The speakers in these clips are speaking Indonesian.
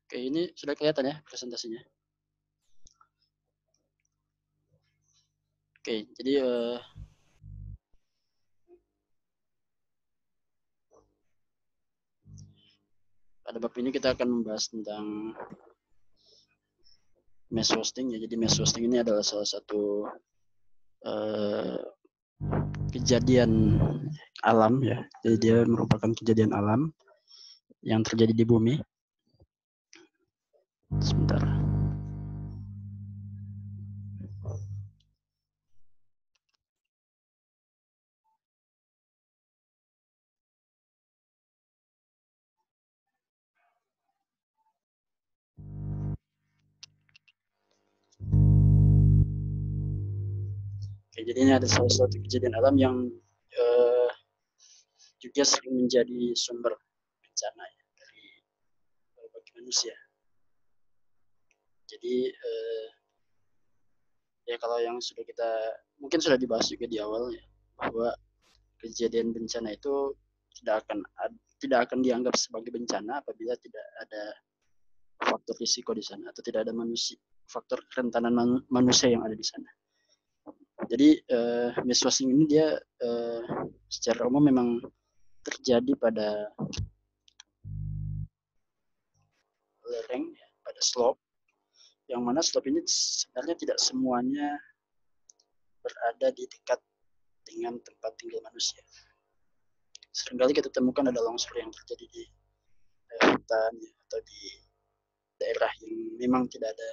Oke, ini sudah kelihatan ya presentasinya. Oke, jadi pada bab ini kita akan membahas tentang mesh hosting ya. Jadi mesh hosting ini adalah salah satu kejadian alam ya. Jadi dia merupakan kejadian alam yang terjadi di bumi. Sebentar. Oke, jadi ini ada salah satu kejadian alam yang juga sering menjadi sumber bencana ya, bagi manusia. Jadi ya kalau yang sudah kita mungkin sudah dibahas juga di awal ya, bahwa kejadian bencana itu tidak akan dianggap sebagai bencana apabila tidak ada faktor risiko di sana atau tidak ada faktor kerentanan manusia yang ada di sana. Jadi mesh hosting ini dia secara umum memang terjadi pada lereng, ya, pada slope, yang mana slope ini sebenarnya tidak semuanya berada di dekat dengan tempat tinggal manusia. Seringkali kita temukan ada longsor yang terjadi di hutan ya, atau di daerah yang memang tidak ada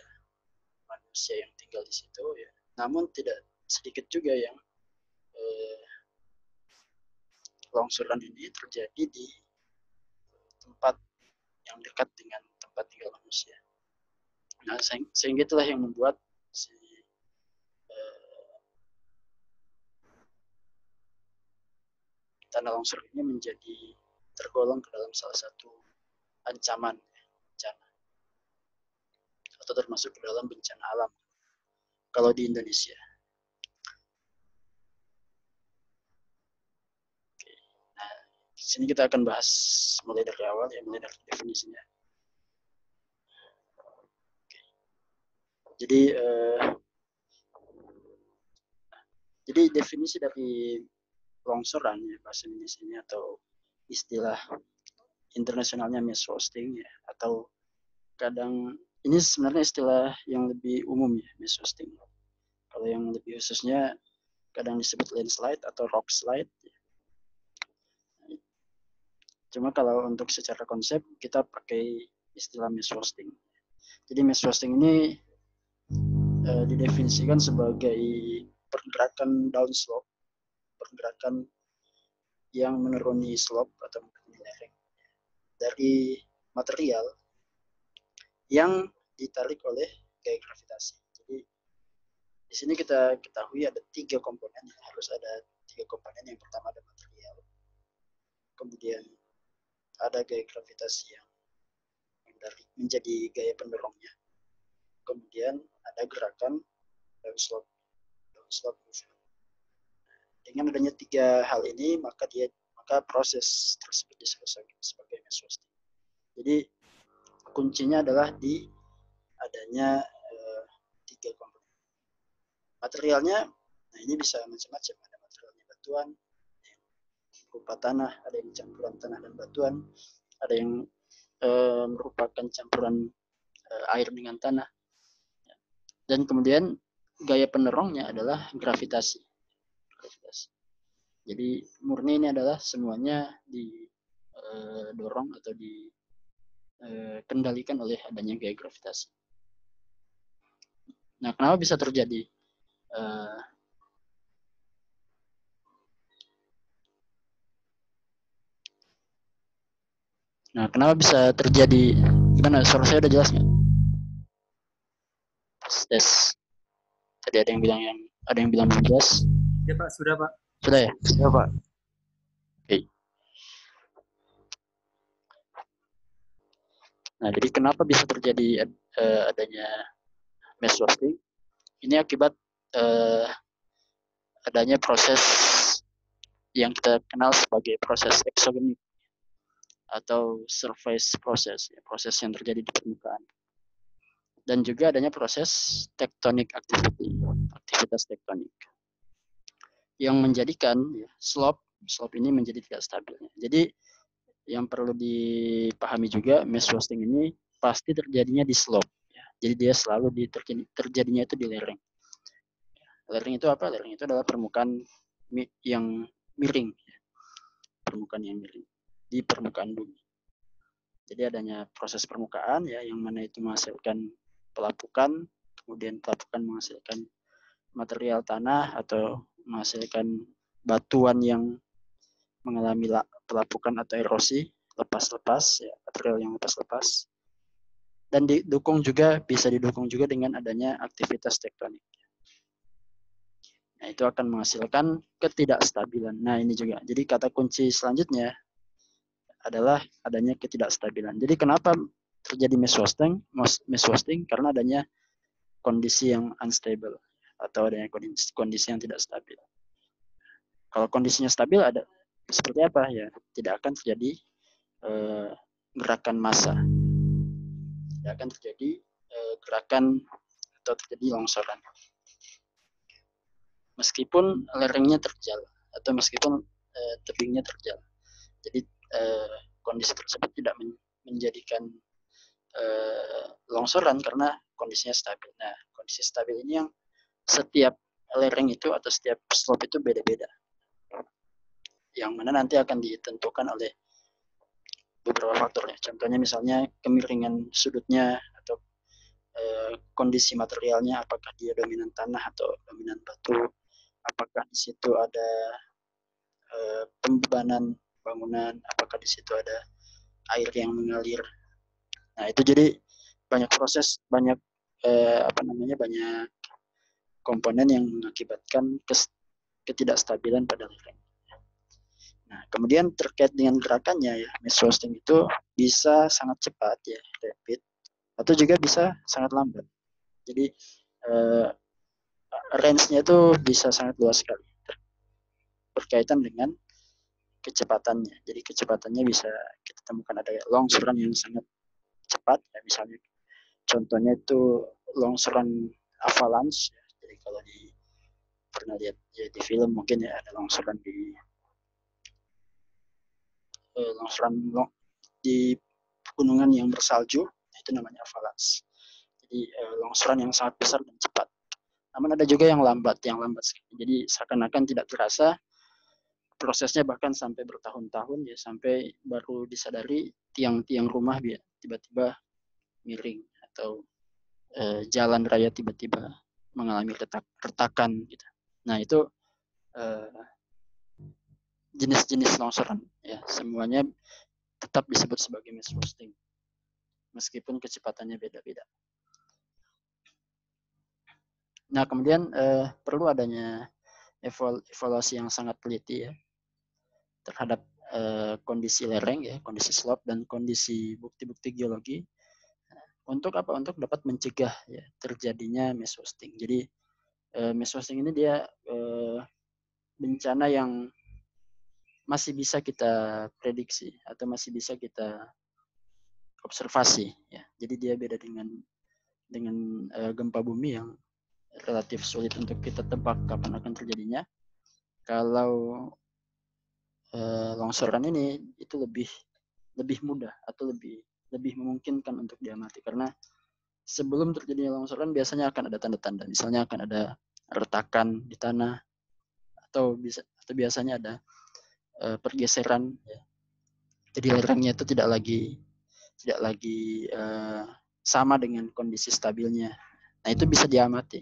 manusia yang tinggal di situ ya. Namun tidak sedikit juga yang longsoran ini terjadi di tempat yang dekat dengan tempat tinggal manusia. Nah, sehingga itulah yang membuat si tanah longsor ini menjadi tergolong ke dalam salah satu ancaman bencana atau termasuk ke dalam bencana alam kalau di Indonesia. Nah, di sini kita akan bahas mulai dari awal ya, mulai dari definisinya. Jadi definisi dari longsoran ya, bahasa Indonesia atau istilah internasionalnya mesh hosting ya, atau kadang ini sebenarnya istilah yang lebih umum ya, mesh hosting. Kalau yang lebih khususnya kadang disebut landslide atau rock slide. Cuma kalau untuk secara konsep kita pakai istilah mesh hosting. Jadi mesh hosting ini didefinisikan sebagai pergerakan downslope, pergerakan yang menuruni slope atau menuruni lereng dari material yang ditarik oleh gaya gravitasi. Jadi di sini kita ketahui ada tiga komponen, harus ada tiga komponen. Yang pertama ada material, kemudian ada gaya gravitasi yang menjadi gaya pendorongnya, kemudian ada gerakan downslope movement. Dengan adanya tiga hal ini, maka proses tersebut disebut sebagai mesh hosting. Jadi kuncinya adalah di adanya tiga komponen. Materialnya, nah ini bisa macam-macam. Ada materialnya batuan, berupa tanah, ada yang campuran tanah dan batuan, ada yang merupakan campuran air dengan tanah. Dan kemudian gaya pendorongnya adalah gravitasi. Jadi murni ini adalah semuanya didorong atau dikendalikan oleh adanya gaya gravitasi. Nah, kenapa bisa terjadi gimana, suara saya udah jelas nggak? Tes. Tadi ada yang bilang belum jelas. Ya Pak, sudah Pak. Sudah ya? Sudah Pak. Oke. Nah, jadi kenapa bisa terjadi adanya mesh hosting? Ini akibat adanya proses yang kita kenal sebagai proses eksogenik atau surface process, ya, proses yang terjadi di permukaan. Dan juga adanya proses tectonic activity, aktivitas tektonik, yang menjadikan ya, slope ini menjadi tidak stabil. Jadi yang perlu dipahami juga, mass wasting ini pasti terjadinya di slope. Ya. Jadi dia selalu terjadinya itu di lereng. Lereng itu apa? Lereng itu adalah permukaan yang miring, permukaan yang miring di permukaan bumi. Jadi adanya proses permukaan ya, yang mana itu menghasilkan pelapukan, kemudian pelapukan menghasilkan material tanah atau menghasilkan batuan yang mengalami pelapukan atau erosi, lepas-lepas, ya, material yang lepas-lepas. Dan bisa didukung juga dengan adanya aktivitas tektonik. Nah, itu akan menghasilkan ketidakstabilan. Nah, ini juga. Jadi kata kunci selanjutnya adalah adanya ketidakstabilan. Jadi kenapa terjadi mass wasting? Karena adanya kondisi yang unstable atau adanya kondisi yang tidak stabil. Kalau kondisinya stabil ada seperti apa ya? Tidak akan terjadi gerakan massa. Tidak akan terjadi gerakan atau terjadi longsoran. Meskipun lerengnya terjal atau meskipun tebingnya terjal. Jadi kondisi tersebut tidak menjadikan longsoran karena kondisinya stabil. Nah, kondisi stabil ini yang setiap lereng itu atau setiap slope itu beda-beda. Yang mana nanti akan ditentukan oleh beberapa faktornya. Contohnya misalnya kemiringan sudutnya atau kondisi materialnya, apakah dia dominan tanah atau dominan batu, apakah di situ ada pembebanan bangunan, apakah di situ ada air yang mengalir. Nah, itu jadi banyak proses, banyak banyak komponen yang mengakibatkan ketidakstabilan pada lereng. Nah, kemudian terkait dengan gerakannya ya, mass wasting itu bisa sangat cepat ya, rapid, atau juga bisa sangat lambat. Jadi range-nya itu bisa sangat luas sekali berkaitan dengan kecepatannya. Jadi kecepatannya bisa kita temukan ada longsoran yang sangat cepat, ya, misalnya contohnya itu longsoran avalanche. Ya. Jadi kalau pernah lihat ya, di film mungkin ya ada longsoran di pegunungan yang bersalju, itu namanya avalanche. Jadi longsoran yang sangat besar dan cepat. Namun ada juga yang lambat sekali. Jadi seakan-akan tidak terasa, prosesnya bahkan sampai bertahun-tahun ya, sampai baru disadari tiang-tiang rumah tiba-tiba miring atau jalan raya tiba-tiba mengalami retakan gitu. Nah, itu jenis-jenis longsoran ya, semuanya tetap disebut sebagai mass wasting meskipun kecepatannya beda-beda. Nah, kemudian perlu adanya evaluasi yang sangat teliti ya terhadap kondisi lereng ya, kondisi slope dan kondisi bukti-bukti geologi untuk apa? Untuk dapat mencegah ya terjadinya mass wasting. Jadi mass wasting ini dia bencana yang masih bisa kita prediksi atau masih bisa kita observasi ya. Jadi dia beda dengan gempa bumi yang relatif sulit untuk kita tebak kapan akan terjadinya. Kalau longsoran ini itu lebih mudah atau lebih memungkinkan untuk diamati karena sebelum terjadinya longsoran biasanya akan ada tanda-tanda, misalnya akan ada retakan di tanah atau biasanya ada pergeseran ya. Jadi lerengnya itu tidak lagi sama dengan kondisi stabilnya. Nah, itu bisa diamati.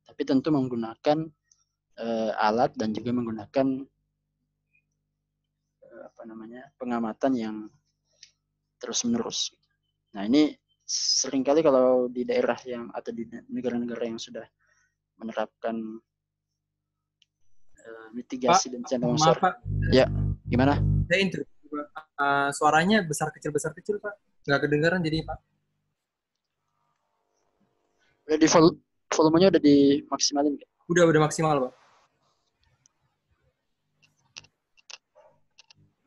Tapi tentu menggunakan alat dan juga menggunakan pengamatan yang terus-menerus. Nah, ini seringkali kalau di daerah yang atau di negara-negara yang sudah menerapkan mitigasi bencana longsor. Ya, gimana? Suaranya besar kecil Pak. Nggak kedengaran jadi Pak. Udah di volumenya udah dimaksimalin nggak? Udah maksimal Pak.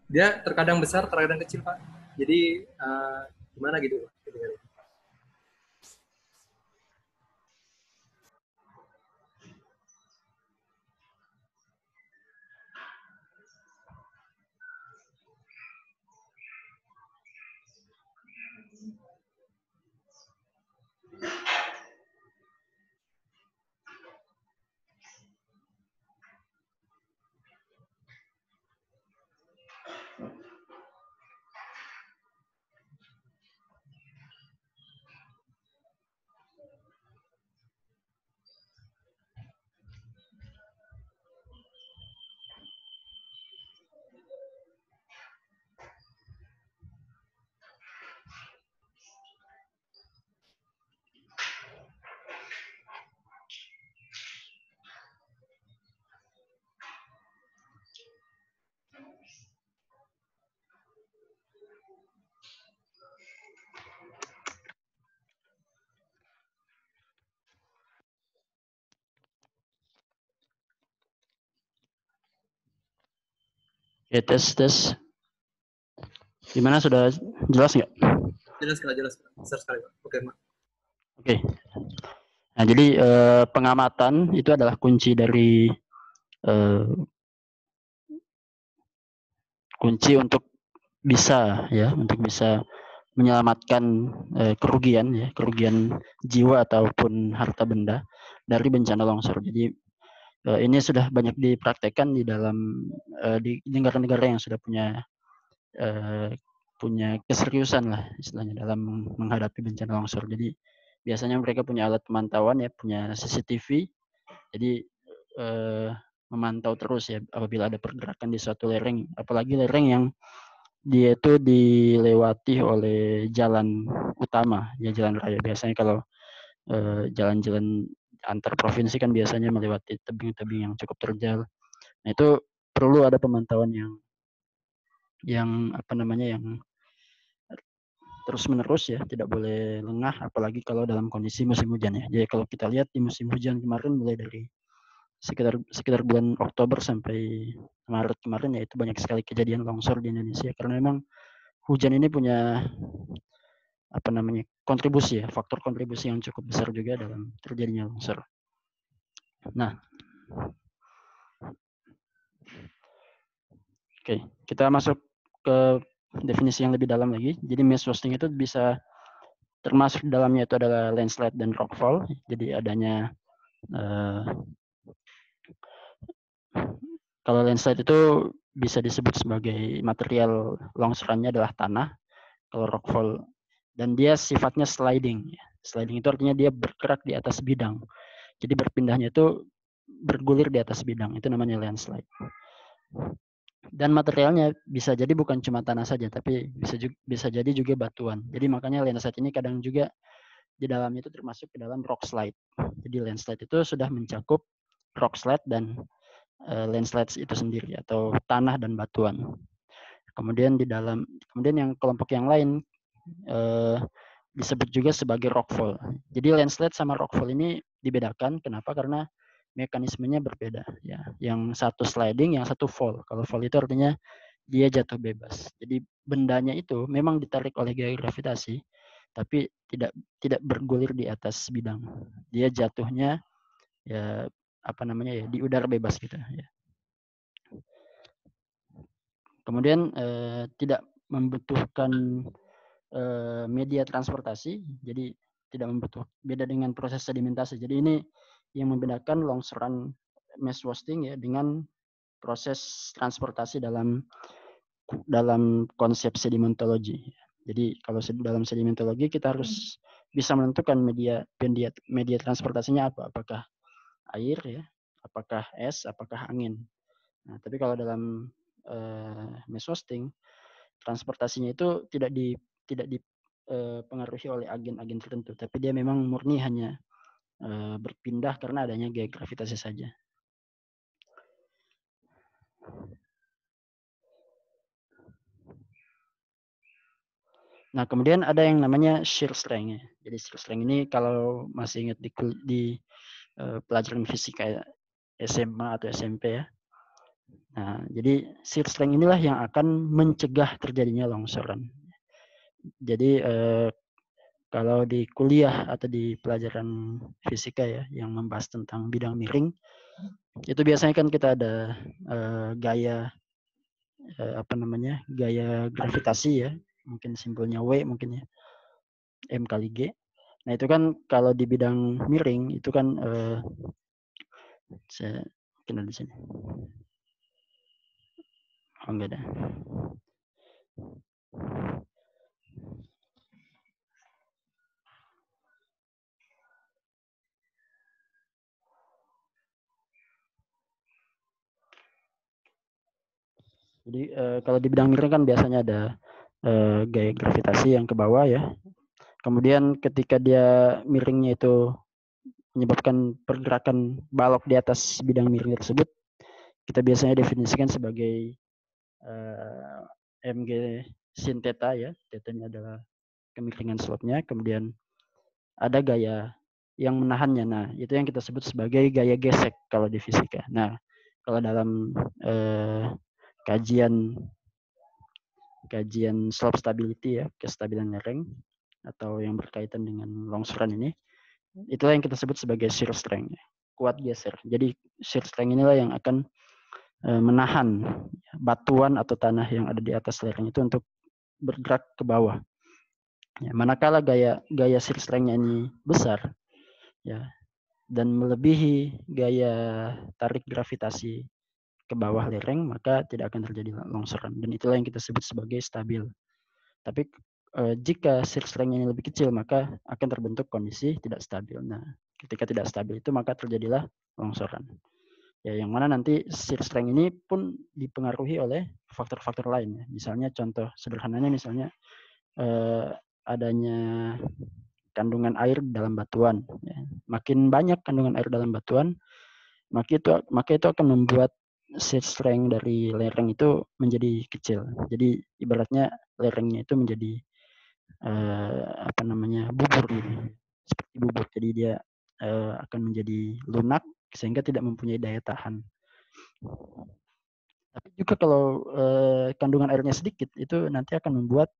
Dia terkadang besar, terkadang kecil, Pak. Jadi gimana gitu, Pak? Oke, tes. Gimana, sudah jelas nggak? Jelas, Pak. Besar sekali, Pak. Oke, Pak. Oke. Nah, jadi pengamatan itu adalah kunci dari kunci untuk bisa menyelamatkan kerugian jiwa ataupun harta benda dari bencana longsor. Jadi ini sudah banyak dipraktekkan di dalam di negara-negara yang sudah punya keseriusan lah istilahnya dalam menghadapi bencana longsor. Jadi biasanya mereka punya alat pemantauan ya, punya CCTV. Jadi memantau terus ya apabila ada pergerakan di suatu lereng, apalagi lereng yang dia itu dilewati oleh jalan utama ya, jalan raya. Biasanya kalau jalan-jalan antar provinsi kan biasanya melewati tebing-tebing yang cukup terjal. Nah, itu perlu ada pemantauan yang terus menerus ya, tidak boleh lengah, apalagi kalau dalam kondisi musim hujan ya. Jadi kalau kita lihat di musim hujan kemarin mulai dari sekitar bulan Oktober sampai Maret kemarin ya, itu banyak sekali kejadian longsor di Indonesia karena memang hujan ini punya kontribusi ya, faktor kontribusi yang cukup besar juga dalam terjadinya longsor. Nah, oke, kita masuk ke definisi yang lebih dalam lagi. Jadi mass wasting itu bisa termasuk dalamnya itu adalah landslide dan rockfall. Jadi adanya kalau landslide itu bisa disebut sebagai material longsorannya adalah tanah. Kalau rockfall, dan dia sifatnya sliding. Sliding itu artinya dia bergerak di atas bidang. Jadi berpindahnya itu bergulir di atas bidang. Itu namanya landslide. Dan materialnya bisa jadi bukan cuma tanah saja, tapi bisa jadi juga batuan. Jadi makanya landslide ini kadang juga di dalamnya itu termasuk ke dalam rock slide. Jadi landslide itu sudah mencakup rock slide dan landslide itu sendiri atau tanah dan batuan. Kemudian yang kelompok yang lain disebut juga sebagai rockfall. Jadi landslide sama rockfall ini dibedakan. Kenapa? Karena mekanismenya berbeda ya. Yang satu sliding, yang satu fall. Kalau fall itu artinya dia jatuh bebas. Jadi bendanya itu memang ditarik oleh gaya gravitasi, tapi tidak bergulir di atas bidang. Dia jatuhnya ya di udara bebas gitu ya. Kemudian tidak membutuhkan media transportasi, jadi tidak beda dengan proses sedimentasi. Jadi ini yang membedakan longsoran mass wasting ya dengan proses transportasi dalam konsep sedimentologi. Jadi kalau dalam sedimentologi kita harus bisa menentukan media transportasinya apa, apakah air ya, apakah es, apakah angin. Nah, tapi kalau dalam mass wasting transportasinya itu tidak dipengaruhi oleh agen-agen tertentu, tapi dia memang murni hanya berpindah karena adanya gaya gravitasi saja. Nah, kemudian ada yang namanya shear strength. Jadi shear strength ini kalau masih ingat di pelajaran fisika SMA atau SMP ya, Nah, jadi shear strength inilah yang akan mencegah terjadinya longsoran. Jadi kalau di kuliah atau di pelajaran fisika ya yang membahas tentang bidang miring, itu biasanya kan kita ada gaya gaya gravitasi ya, mungkin simbolnya W mungkin ya, M kali G. Nah itu kan kalau di bidang miring itu kan saya mungkin ada di sini. Oh enggak ada. Jadi kalau di bidang miring kan biasanya ada gaya gravitasi yang ke bawah ya. Kemudian ketika dia miringnya itu menyebabkan pergerakan balok di atas bidang miring tersebut, kita biasanya definisikan sebagai mg sin theta ya. Theta-nya adalah kemiringan slopnya, kemudian ada gaya yang menahannya. Nah, itu yang kita sebut sebagai gaya gesek kalau di fisika. Nah, kalau dalam kajian slope stability ya, kestabilan lereng atau yang berkaitan dengan longsoran ini, itulah yang kita sebut sebagai shear strength, kuat geser. Jadi shear strength inilah yang akan menahan batuan atau tanah yang ada di atas lereng itu untuk bergerak ke bawah. Ya, manakala gaya shear strength-nya ini besar, ya, dan melebihi gaya tarik gravitasi ke bawah lereng, maka tidak akan terjadi longsoran. Dan itulah yang kita sebut sebagai stabil. Tapi jika shear strength-nya ini lebih kecil, maka akan terbentuk kondisi tidak stabil. Nah, ketika tidak stabil itu maka terjadilah longsoran. Ya, yang mana nanti shear strength ini pun dipengaruhi oleh faktor-faktor lain. Ya. Misalnya contoh sederhananya misalnya adanya kandungan air dalam batuan. Ya. Makin banyak kandungan air dalam batuan, maka itu akan membuat shear strength dari lereng itu menjadi kecil. Jadi ibaratnya lerengnya itu menjadi bubur gitu, seperti bubur. Jadi dia akan menjadi lunak sehingga tidak mempunyai daya tahan. Tapi juga kalau kandungan airnya sedikit, itu nanti akan membuat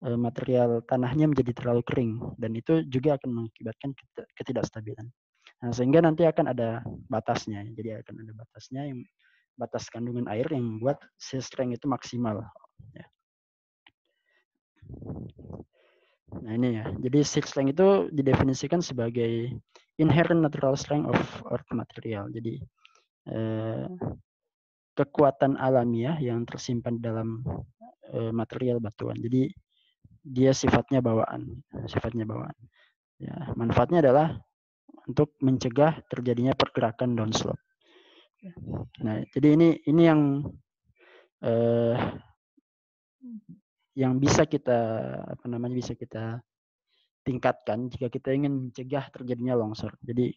material tanahnya menjadi terlalu kering dan itu juga akan mengakibatkan ketidakstabilan. Nah, sehingga nanti akan ada batasnya. Jadi akan ada batasnya yang batas kandungan air yang membuat shear strength itu maksimal. Ya. Nah ini ya. Jadi shear strength itu didefinisikan sebagai inherent natural strength of earth material. Jadi kekuatan alamiah yang tersimpan dalam material batuan. Jadi dia sifatnya bawaan. Ya, manfaatnya adalah untuk mencegah terjadinya pergerakan downslope. Nah, jadi ini yang bisa kita tingkatkan jika kita ingin mencegah terjadinya longsor. Jadi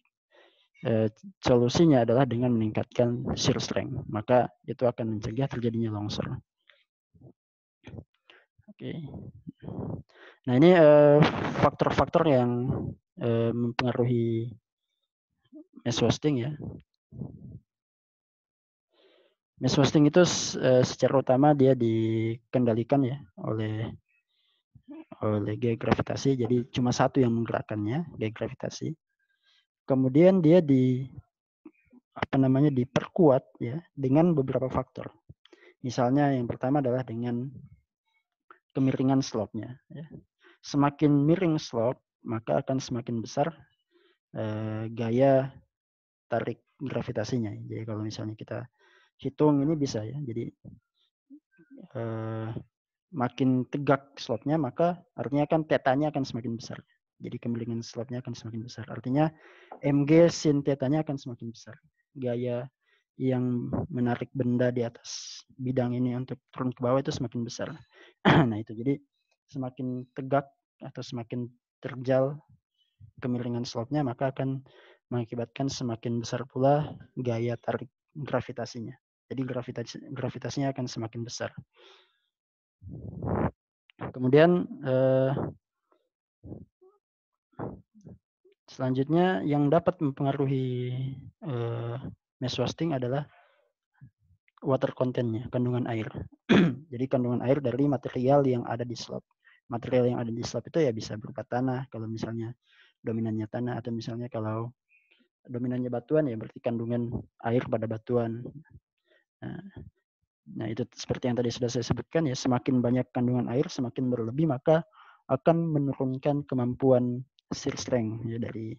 solusinya adalah dengan meningkatkan shear strength, maka itu akan mencegah terjadinya longsor. Oke. Nah ini faktor-faktor yang mempengaruhi mass wasting ya. Mass wasting itu secara utama dia dikendalikan ya oleh gaya gravitasi. Jadi cuma satu yang menggerakkannya, gaya gravitasi. Kemudian dia diperkuat ya dengan beberapa faktor. Misalnya yang pertama adalah dengan kemiringan slope-nya. Ya. Semakin miring slope, maka akan semakin besar gaya tarik gravitasinya. Jadi kalau misalnya kita hitung ini bisa ya. Jadi makin tegak slope-nya, maka artinya kan tetanya akan semakin besar. Jadi kemiringan slope-nya akan semakin besar. Artinya mg sin tetanya akan semakin besar. Gaya yang menarik benda di atas bidang ini untuk turun ke bawah itu semakin besar. Nah itu jadi semakin tegak atau semakin terjal kemiringan slope-nya, maka akan mengakibatkan semakin besar pula gaya tarik gravitasinya. Jadi gravitasinya akan semakin besar. Kemudian selanjutnya yang dapat mempengaruhi mass wasting adalah water content-nya, kandungan air. Jadi kandungan air dari material yang ada di slope. Material yang ada di slope itu ya bisa berupa tanah, kalau misalnya dominannya tanah, atau misalnya kalau dominannya batuan ya berarti kandungan air pada batuan. Nah, itu seperti yang tadi sudah saya sebutkan ya, semakin banyak kandungan air, semakin berlebih, maka akan menurunkan kemampuan shear strength ya dari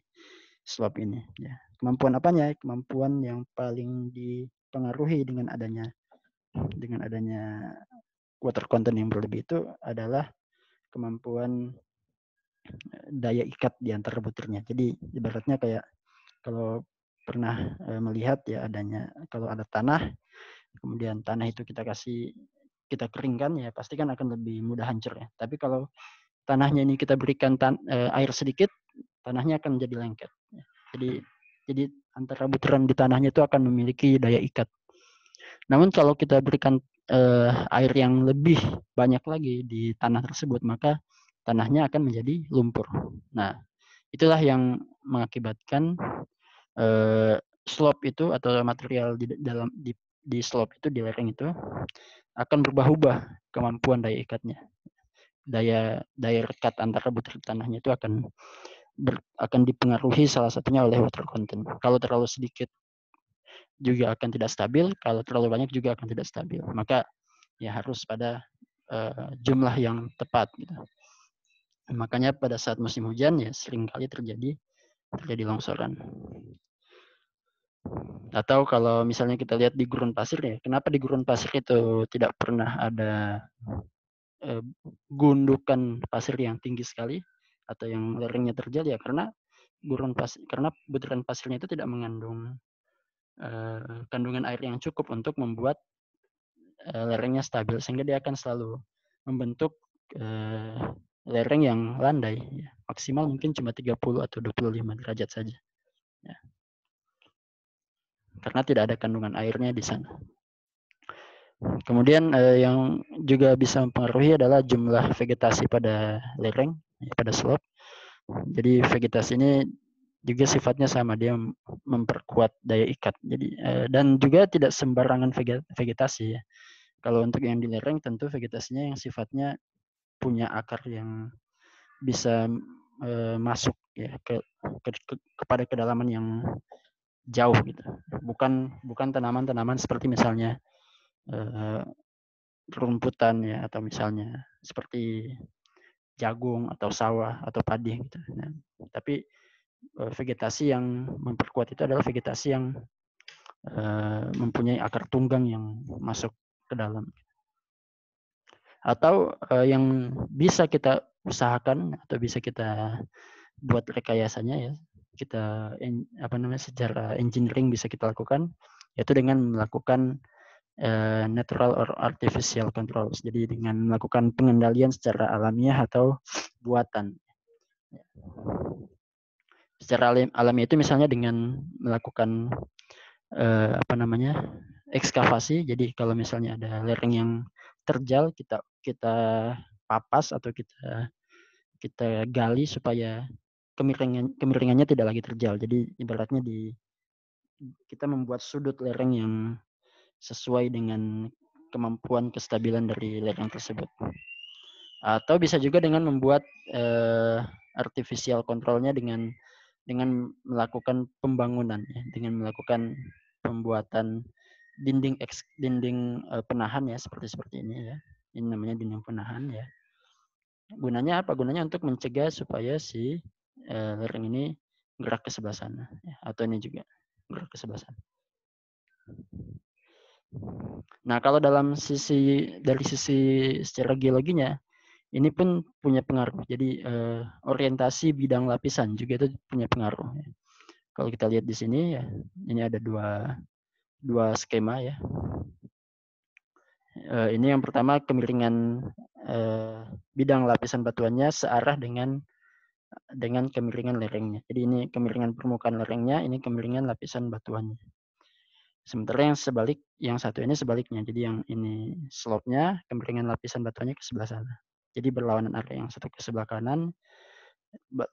slope ini. Ya. Kemampuan apanya? Kemampuan yang paling dipengaruhi dengan adanya water content yang berlebih itu adalah kemampuan daya ikat di antara butirnya. Jadi ibaratnya kayak kalau pernah melihat ya adanya, kalau ada tanah, kemudian tanah itu kita keringkan ya pasti kan akan lebih mudah hancur ya. Tapi kalau tanahnya ini kita berikan air sedikit, tanahnya akan menjadi lengket. Jadi antara butiran di tanahnya itu akan memiliki daya ikat. Namun kalau kita berikan air yang lebih banyak lagi di tanah tersebut, maka tanahnya akan menjadi lumpur. Nah, itulah yang mengakibatkan slope itu atau material di slope itu, di lereng itu akan berubah-ubah kemampuan daya ikatnya. Daya rekat antara butir tanahnya itu akan dipengaruhi salah satunya oleh water content. Kalau terlalu sedikit juga akan tidak stabil, kalau terlalu banyak juga akan tidak stabil. Maka ya harus pada jumlah yang tepat gitu. Makanya pada saat musim hujan ya seringkali terjadi longsoran. Atau kalau misalnya kita lihat di gurun pasir ya, kenapa di gurun pasir itu tidak pernah ada gundukan pasir yang tinggi sekali atau yang lerengnya terjal ya karena butiran pasirnya itu tidak mengandung kandungan air yang cukup untuk membuat lerengnya stabil, sehingga dia akan selalu membentuk lereng yang landai ya. Maksimal mungkin cuma 30 atau 25 derajat saja ya. Karena tidak ada kandungan airnya di sana. Kemudian yang juga bisa mempengaruhi adalah jumlah vegetasi pada lereng, pada slope. Jadi vegetasi ini juga sifatnya sama, dia memperkuat daya ikat. Jadi dan juga tidak sembarangan vegetasi ya. Kalau untuk yang di lereng tentu vegetasinya yang sifatnya punya akar yang bisa masuk ya kepada kedalaman yang jauh gitu. Bukan tanaman-tanaman seperti misalnya rumputan ya, atau misalnya seperti jagung atau sawah atau padi gitu. Nah, tapi vegetasi yang memperkuat itu adalah vegetasi yang mempunyai akar tunggang yang masuk ke dalam. Atau yang bisa kita usahakan atau bisa kita buat rekayasanya ya, kita secara engineering bisa kita lakukan, yaitu dengan melakukan natural or artificial controls. Jadi dengan melakukan pengendalian secara alamiah atau buatan. Secara alamiah itu misalnya dengan melakukan ekskavasi. Jadi kalau misalnya ada lereng yang terjal, kita papas atau kita gali supaya kemiringannya tidak lagi terjal. Jadi ibaratnya kita membuat sudut lereng yang sesuai dengan kemampuan kestabilan dari lereng tersebut. Atau bisa juga dengan membuat artificial controlnya dengan melakukan pembangunan ya, dengan melakukan pembuatan dinding penahan ya, seperti ini ya. Ini namanya dinding penahan ya. Gunanya apa? Gunanya untuk mencegah supaya si lereng ini gerak ke sebelah sana ya, atau ini juga gerak ke sebelah sana. Nah, kalau dari sisi secara geologinya, ini pun punya pengaruh. Jadi orientasi bidang lapisan juga itu punya pengaruh. Kalau kita lihat di sini ya, ini ada dua skema ya. Ini yang pertama kemiringan bidang lapisan batuannya searah dengan kemiringan lerengnya. Jadi ini kemiringan permukaan lerengnya, ini kemiringan lapisan batuannya. Sementara yang satu ini sebaliknya. Jadi yang ini slope-nya, kemiringan lapisan batuannya ke sebelah sana. Jadi berlawanan arah, yang satu ke sebelah kanan,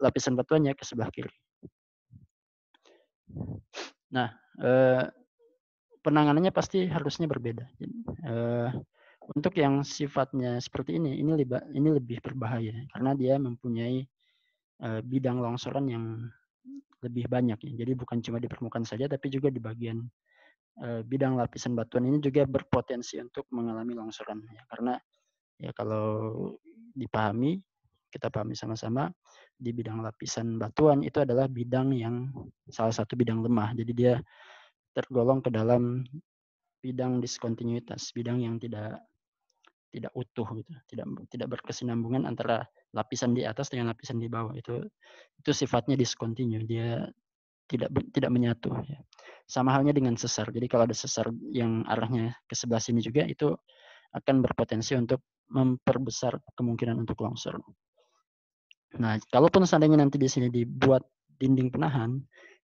lapisan batuannya ke sebelah kiri. Nah, penanganannya pasti harusnya berbeda. Untuk yang sifatnya seperti ini lebih berbahaya karena dia mempunyai bidang longsoran yang lebih banyak ya. Jadi bukan cuma di permukaan saja, tapi juga di bagian bidang lapisan batuan ini juga berpotensi untuk mengalami longsoran ya. Karena ya kalau kita pahami sama-sama, di bidang lapisan batuan itu adalah bidang yang salah satu bidang lemah. Jadi dia tergolong ke dalam bidang diskontinuitas, bidang yang tidak utuh gitu, tidak berkesinambungan antara lapisan di atas dengan lapisan di bawah. Itu sifatnya diskontinu, dia tidak menyatu ya. Sama halnya dengan sesar. Jadi kalau ada sesar yang arahnya ke sebelah sini juga, itu akan berpotensi untuk memperbesar kemungkinan untuk longsor. Nah, kalaupun seandainya nanti di sini dibuat dinding penahan,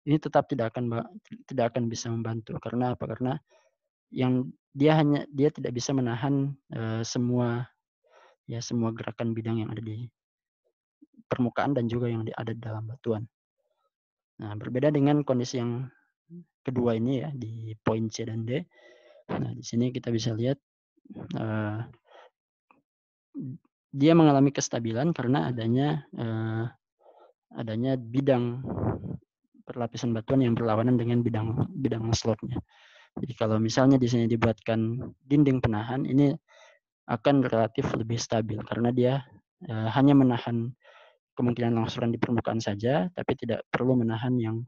ini tetap tidak akan bisa membantu. Karena apa? Karena dia tidak bisa menahan semua gerakan bidang yang ada di permukaan dan juga yang ada di dalam batuan. Nah, berbeda dengan kondisi yang kedua ini ya, di poin C dan D. Nah, di sini kita bisa lihat dia mengalami kestabilan karena adanya bidang perlapisan batuan yang berlawanan dengan bidang slopnya. Jadi kalau misalnya di sini dibuatkan dinding penahan, ini akan relatif lebih stabil karena dia hanya menahan kemungkinan longsoran di permukaan saja, tapi tidak perlu menahan yang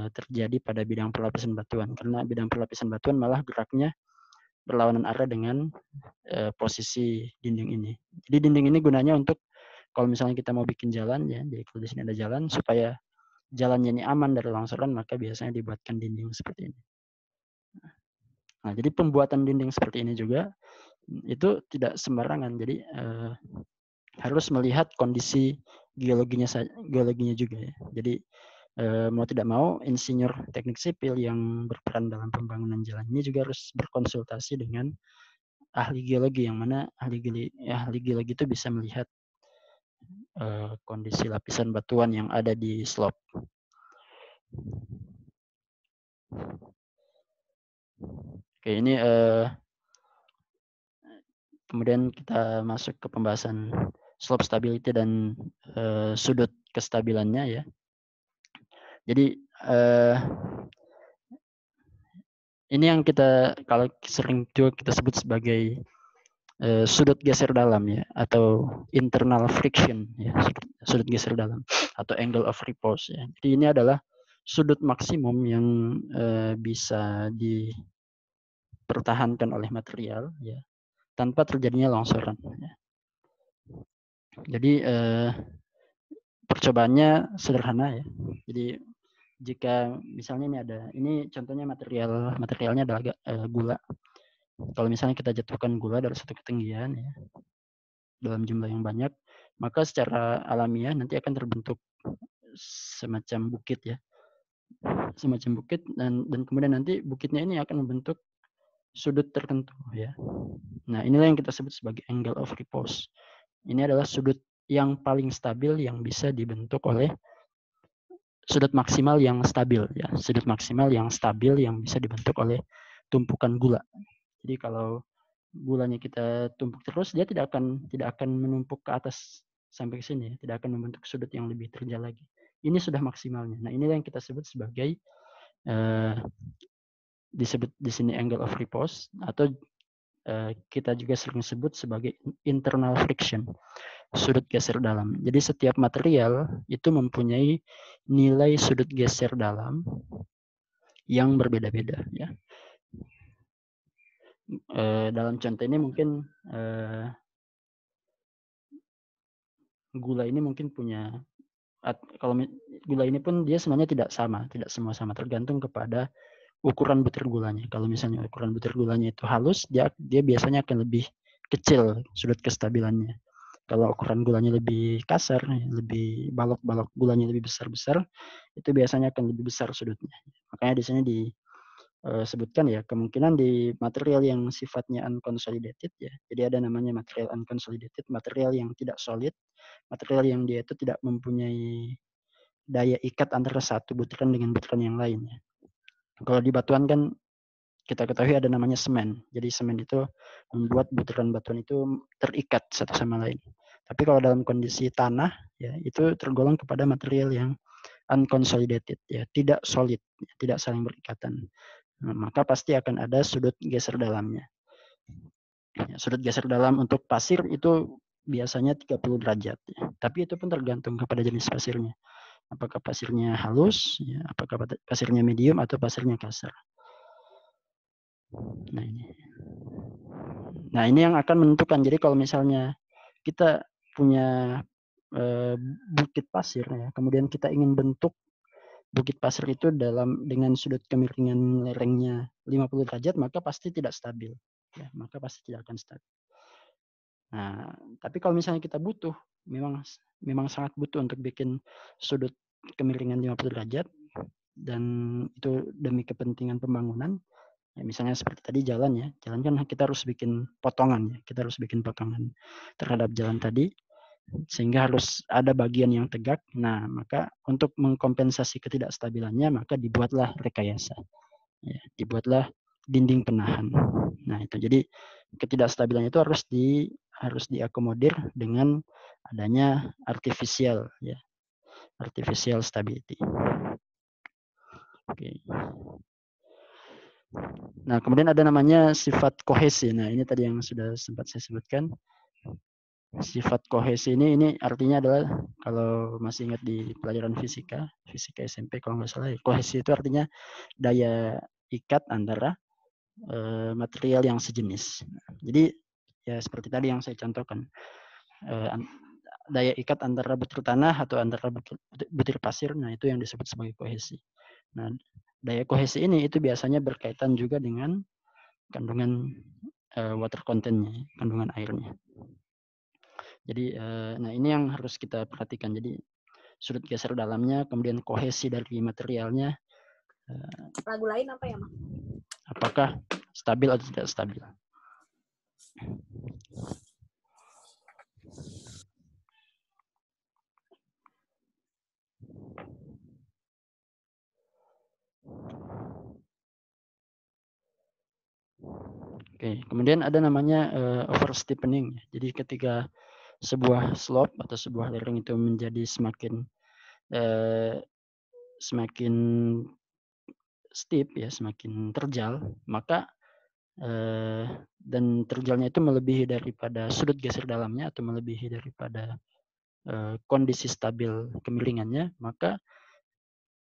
terjadi pada bidang perlapisan batuan. Karena bidang perlapisan batuan malah geraknya berlawanan arah dengan posisi dinding ini. Jadi dinding ini gunanya untuk kalau misalnya kita mau bikin jalan ya, jadi kalau di sini ada jalan supaya jalannya ini aman dari longsoran, maka biasanya dibuatkan dinding seperti ini. Nah, jadi pembuatan dinding seperti ini juga itu tidak sembarangan. Jadi harus melihat kondisi geologinya juga ya. Jadi mau tidak mau insinyur teknik sipil yang berperan dalam pembangunan jalan ini juga harus berkonsultasi dengan ahli geologi, yang mana ahli geologi itu bisa melihat kondisi lapisan batuan yang ada di slope. Oke, ini kemudian kita masuk ke pembahasan slope stability dan sudut kestabilannya ya. Jadi ini yang kita kalau sering juga kita sebut sebagai sudut geser dalam ya, atau internal friction ya, sudut geser dalam atau angle of repose ya. Jadi ini adalah sudut maksimum yang bisa dipertahankan oleh material ya tanpa terjadinya longsoran ya. Jadi percobaannya sederhana ya. Jadi jika misalnya ini contohnya materialnya adalah gula. Kalau misalnya kita jatuhkan gula dari satu ketinggian ya, dalam jumlah yang banyak, maka secara alamiah nanti akan terbentuk semacam bukit ya, dan kemudian nanti bukitnya ini akan membentuk sudut tertentu ya. Nah, inilah yang kita sebut sebagai angle of repose. Ini adalah sudut yang paling stabil yang bisa dibentuk oleh sudut maksimal yang stabil ya, sudut maksimal yang stabil yang bisa dibentuk oleh tumpukan gula. Jadi kalau gulanya kita tumpuk terus, dia tidak akan menumpuk ke atas sampai ke sini, tidak akan membentuk sudut yang lebih terjal lagi. Ini sudah maksimalnya. Nah, inilah yang kita sebut sebagai disebut di sini angle of repose, atau kita juga sering sebut sebagai internal friction, sudut geser dalam. Jadi setiap material itu mempunyai nilai sudut geser dalam yang berbeda-beda ya. Dalam contoh ini mungkin gula ini mungkin punya, kalau gula ini pun dia sebenarnya tidak semua sama, tergantung kepada ukuran butir gulanya. Kalau misalnya ukuran butir gulanya itu halus, dia biasanya akan lebih kecil sudut kestabilannya. Kalau ukuran gulanya lebih kasar, lebih balok gulanya lebih besar, itu biasanya akan lebih besar sudutnya. Makanya di sini disebutkan ya, kemungkinan di material yang sifatnya unconsolidated ya. Jadi ada namanya material unconsolidated, material yang tidak solid, material yang dia itu tidak mempunyai daya ikat antara satu butiran dengan butiran yang lain ya. Kalau di batuan kan kita ketahui ada namanya semen. Jadi semen itu membuat butiran batuan itu terikat satu sama lain. Tapi kalau dalam kondisi tanah, ya itu tergolong kepada material yang unconsolidated, ya tidak solid, tidak saling berikatan. Nah, maka pasti akan ada sudut geser dalamnya. Ya, sudut geser dalam untuk pasir itu biasanya 30 derajat. Ya. Tapi itu pun tergantung kepada jenis pasirnya. Apakah pasirnya halus, ya, apakah pasirnya medium atau pasirnya kasar. Nah ini. Nah ini yang akan menentukan. Jadi kalau misalnya kita punya bukit pasir, ya, kemudian kita ingin bentuk bukit pasir itu dengan sudut kemiringan lerengnya 50 derajat, maka pasti tidak stabil. Ya, maka pasti tidak akan stabil. Nah, tapi kalau misalnya kita butuh, memang sangat butuh untuk bikin sudut kemiringan 50 derajat, dan itu demi kepentingan pembangunan, ya misalnya seperti tadi jalan, ya, jalan kan kita harus bikin potongan, ya, kita harus bikin potongan terhadap jalan tadi, sehingga harus ada bagian yang tegak. Nah, maka untuk mengkompensasi ketidakstabilannya, maka dibuatlah rekayasa, ya, dibuatlah dinding penahan. Nah itu jadi ketidakstabilan itu harus diakomodir dengan adanya artificial, ya, artificial stability. Oke. Nah kemudian ada namanya sifat kohesi. Nah ini tadi yang sudah sempat saya sebutkan. Sifat kohesi ini artinya adalah, kalau masih ingat di pelajaran fisika SMP kalau nggak salah, kohesi itu artinya daya ikat antara material yang sejenis. Jadi ya seperti tadi yang saya contohkan, daya ikat antara butir tanah atau antara butir pasir, nah itu yang disebut sebagai kohesi. Nah daya kohesi ini itu biasanya berkaitan juga dengan kandungan water contentnya, kandungan airnya. Jadi nah ini yang harus kita perhatikan. Jadi sudut geser dalamnya, kemudian kohesi dari materialnya. Lagu lain apa ya, Mas? Apakah stabil atau tidak stabil? Oke, kemudian ada namanya oversteepening. Jadi ketika sebuah slope atau sebuah lereng itu menjadi semakin steep, ya, semakin terjal, maka dan terjalnya itu melebihi daripada sudut geser dalamnya atau melebihi daripada kondisi stabil kemiringannya, maka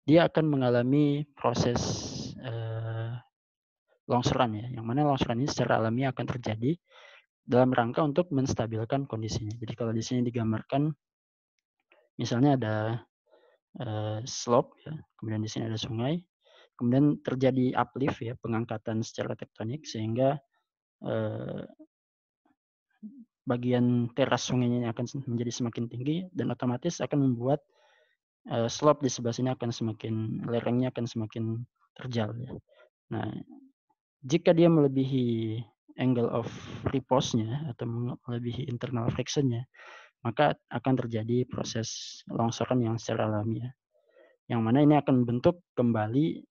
dia akan mengalami proses longsoran, ya, yang mana longsoran ini secara alami akan terjadi dalam rangka untuk menstabilkan kondisinya. Jadi kalau di sini digambarkan, misalnya ada slope, ya, kemudian di sini ada sungai, kemudian terjadi uplift, ya, pengangkatan secara tektonik, sehingga bagian teras sungainya akan menjadi semakin tinggi, dan otomatis akan membuat slope di sebelah sini akan lerengnya akan semakin terjal, ya. Nah, jika dia melebihi angle of repose-nya atau melebihi internal friction-nya, maka akan terjadi proses longsoran yang secara alami, ya, yang mana ini akan membentuk kembali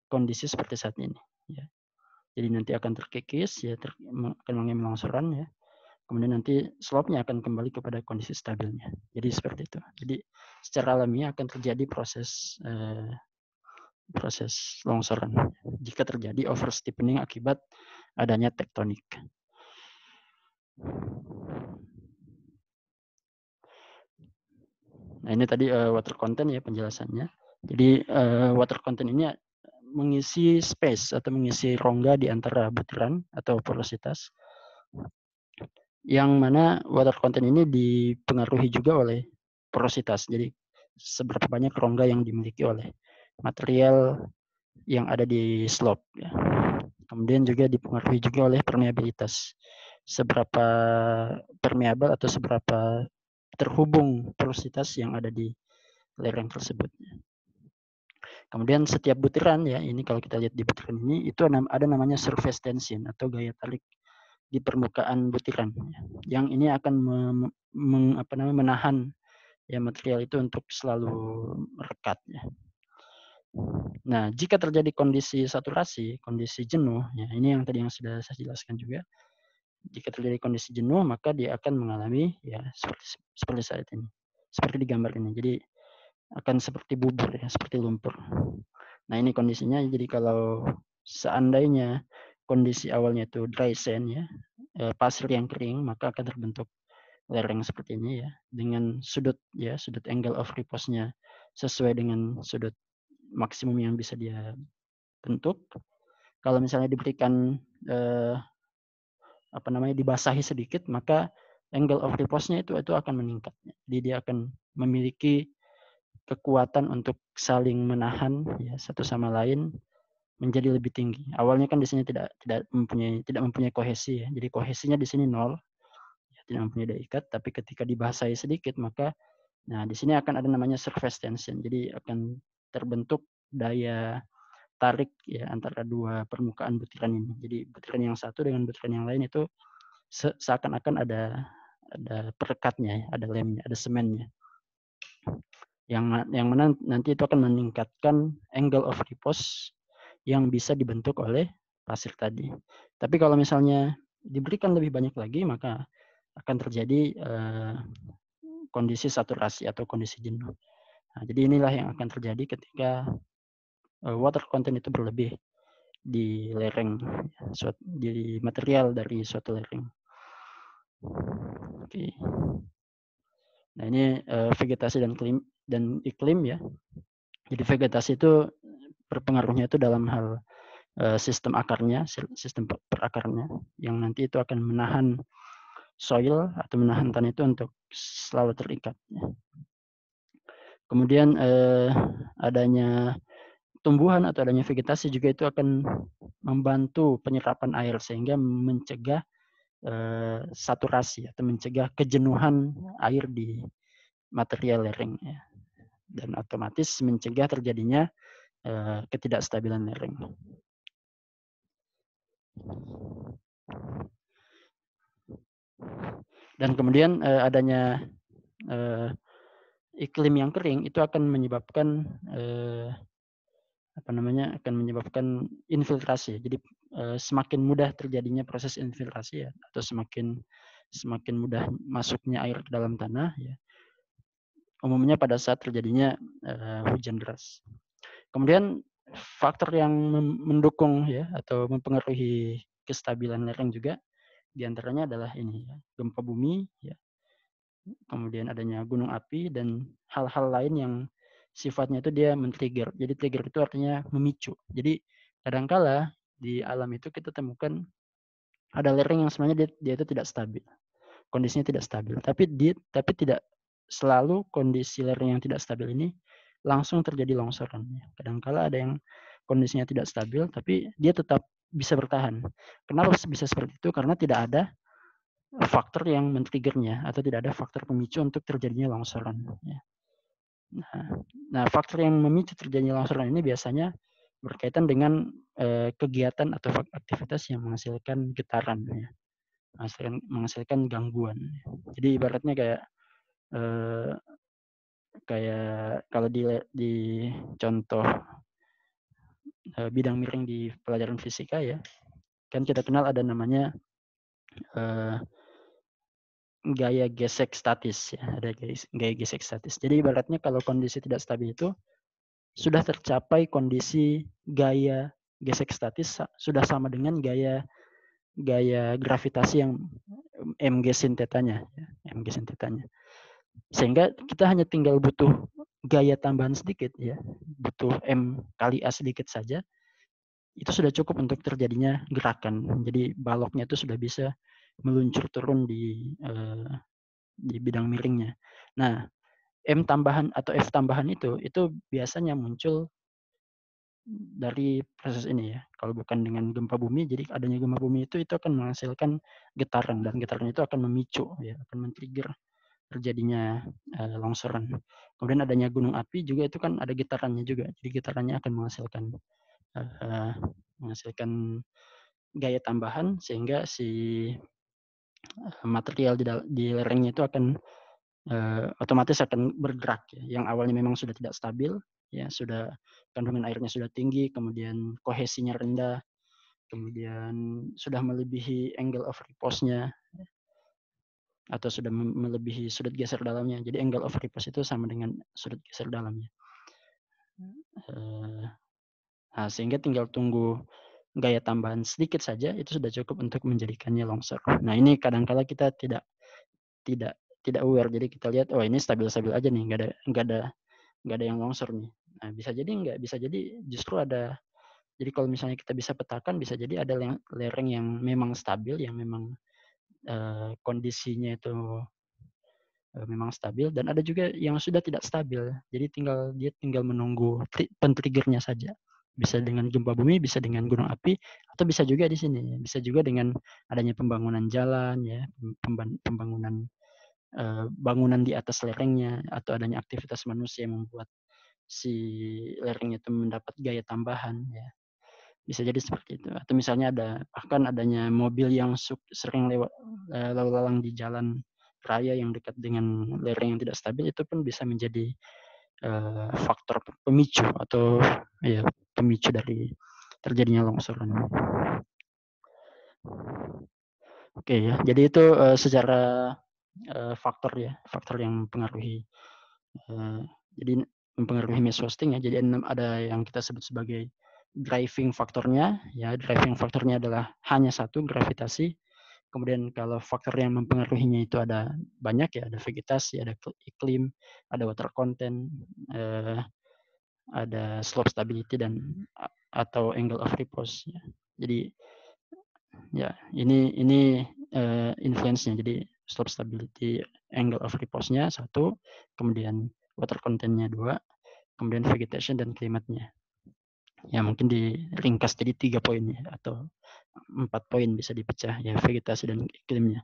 kondisi seperti saat ini, ya. Jadi nanti akan terkikis, ya, akan mengalami longsoran, ya. Kemudian nanti slope-nya akan kembali kepada kondisi stabilnya. Jadi seperti itu. Jadi secara alamiah akan terjadi proses longsoran jika terjadi oversteepening akibat adanya tektonik. Nah ini tadi water content, ya, penjelasannya. Jadi water content ini mengisi space atau mengisi rongga di antara butiran atau porositas, yang mana water content ini dipengaruhi juga oleh porositas. Jadi seberapa banyak rongga yang dimiliki oleh material yang ada di slope, ya. Kemudian juga dipengaruhi juga oleh permeabilitas. Seberapa permeabel atau seberapa terhubung porositas yang ada di lereng tersebut. Kemudian setiap butiran, ya, ini kalau kita lihat di butiran ini itu ada namanya surface tension atau gaya tarik di permukaan butiran, ya, yang ini akan menahan, ya, material itu untuk selalu merekat, ya. Nah, jika terjadi kondisi saturasi, kondisi jenuh, ya ini yang tadi yang sudah saya jelaskan juga. Jika terjadi kondisi jenuh, maka dia akan mengalami ya seperti saat ini, seperti di gambar ini. Jadi akan seperti bubur ya, seperti lumpur. Nah ini kondisinya. Jadi kalau seandainya kondisi awalnya itu dry sand ya, pasir yang kering, maka akan terbentuk lereng seperti ini ya, dengan sudut ya, sudut angle of repose-nya sesuai dengan sudut maksimum yang bisa dia bentuk. Kalau misalnya diberikan dibasahi sedikit, maka angle of repose-nya itu akan meningkat. Jadi dia akan memiliki kekuatan untuk saling menahan ya satu sama lain menjadi lebih tinggi. Awalnya kan di sini tidak mempunyai kohesi ya. Jadi kohesinya di sini 0, ya, tidak mempunyai daya ikat, tapi ketika dibasahi sedikit maka di sini akan ada namanya surface tension. Jadi akan terbentuk daya tarik ya antara dua permukaan butiran ini. Jadi butiran yang satu dengan butiran yang lain itu seakan-akan ada perekatnya, ada lemnya, ada semennya. Yang mana nanti itu akan meningkatkan angle of repose yang bisa dibentuk oleh pasir tadi. Tapi kalau misalnya diberikan lebih banyak lagi, maka akan terjadi kondisi saturasi atau kondisi jenuh. Nah, jadi inilah yang akan terjadi ketika water content itu berlebih di lereng, di material dari suatu lereng. Oke. Nah ini vegetasi dan iklim ya. Jadi vegetasi itu berpengaruhnya itu dalam hal sistem akarnya, sistem perakarnya, yang nanti itu akan menahan soil atau menahan tanah itu untuk selalu terikat. Kemudian adanya tumbuhan atau adanya vegetasi juga itu akan membantu penyerapan air sehingga mencegah saturasi atau mencegah kejenuhan air di material lereng ya. Dan otomatis mencegah terjadinya ketidakstabilan lereng. Dan kemudian adanya iklim yang kering itu akan menyebabkan akan menyebabkan infiltrasi. Jadi semakin mudah terjadinya proses infiltrasi ya, atau semakin mudah masuknya air ke dalam tanah ya. Umumnya pada saat terjadinya hujan deras. Kemudian faktor yang mendukung ya atau mempengaruhi kestabilan lereng juga diantaranya adalah ini ya, gempa bumi ya, kemudian adanya gunung api dan hal-hal lain yang sifatnya itu dia men-trigger. Jadi trigger itu artinya memicu. Jadi kadangkala di alam itu kita temukan ada lereng yang sebenarnya dia itu tidak stabil. Kondisinya tidak stabil. Tapi tidak selalu kondisi lereng yang tidak stabil ini langsung terjadi longsoran. Kadangkala ada yang kondisinya tidak stabil tapi dia tetap bisa bertahan. Kenapa bisa seperti itu? Karena tidak ada faktor yang men-triggernya atau tidak ada faktor pemicu untuk terjadinya longsoran. Nah, faktor yang memicu terjadinya longsoran ini biasanya berkaitan dengan kegiatan atau aktivitas yang menghasilkan getaran, ya. menghasilkan gangguan. Jadi ibaratnya kayak kalau di contoh bidang miring di pelajaran fisika ya, kan kita kenal ada namanya gaya gesek statis ya, ada gaya gesek statis. Jadi ibaratnya kalau kondisi tidak stabil itu sudah tercapai kondisi gaya gesek statis sudah sama dengan gaya gravitasi yang mg sin tetanya ya, mg sin tetanya. Sehingga kita hanya tinggal butuh gaya tambahan sedikit ya, butuh m kali a sedikit saja. Itu sudah cukup untuk terjadinya gerakan. Jadi baloknya itu sudah bisa meluncur turun di bidang miringnya. Nah, M tambahan atau F tambahan itu biasanya muncul dari proses ini ya. Kalau bukan dengan gempa bumi, jadi adanya gempa bumi itu akan menghasilkan getaran dan getaran itu akan memicu ya, akan men-trigger terjadinya longsoran. Kemudian adanya gunung api juga itu kan ada getarannya juga. Jadi getarannya akan menghasilkan gaya tambahan sehingga si material di lerengnya itu akan otomatis akan bergerak ya. Yang awalnya memang sudah tidak stabil, ya sudah kandungan airnya sudah tinggi, kemudian kohesinya rendah, kemudian sudah melebihi angle of repose-nya atau sudah melebihi sudut geser dalamnya. Jadi angle of repose itu sama dengan sudut geser dalamnya. Nah, sehingga tinggal tunggu gaya tambahan sedikit saja itu sudah cukup untuk menjadikannya longsor. Nah, ini kadang-kala kita tidak aware, jadi kita lihat oh ini stabil-stabil aja nih, nggak ada yang longsor nih. Nah, bisa jadi enggak, bisa jadi justru ada. Jadi kalau misalnya kita bisa petakan, bisa jadi ada lereng yang memang stabil, yang memang kondisinya itu memang stabil, dan ada juga yang sudah tidak stabil. Jadi dia tinggal menunggu pen-triggernya saja. Bisa dengan gempa bumi, bisa dengan gunung api, atau bisa juga di sini, bisa juga dengan adanya pembangunan jalan, ya, pembangunan bangunan di atas lerengnya, atau adanya aktivitas manusia yang membuat si lereng itu mendapat gaya tambahan, ya. Bisa jadi seperti itu. Atau misalnya bahkan adanya mobil yang sering lewat lalu lalang di jalan raya yang dekat dengan lereng yang tidak stabil, itu pun bisa menjadi faktor pemicu atau ya pemicu dari terjadinya longsoran. Oke ya, jadi itu secara faktor yang mempengaruhi. Jadi mempengaruhi mesh hosting ya. Jadi ada yang kita sebut sebagai driving faktornya, ya. Driving faktornya adalah hanya satu, gravitasi. Kemudian kalau faktor yang mempengaruhinya itu ada banyak ya, ada vegetasi, ada iklim, ada water content, ada slope stability dan atau angle of repose. Ya. Jadi ya ini influence-nya. Jadi slope stability, angle of repose-nya 1, kemudian water content-nya 2, kemudian vegetation dan climate-nya. Ya mungkin diringkas jadi 3 poin ya, atau 4 poin bisa dipecah ya, vegetasi dan iklimnya.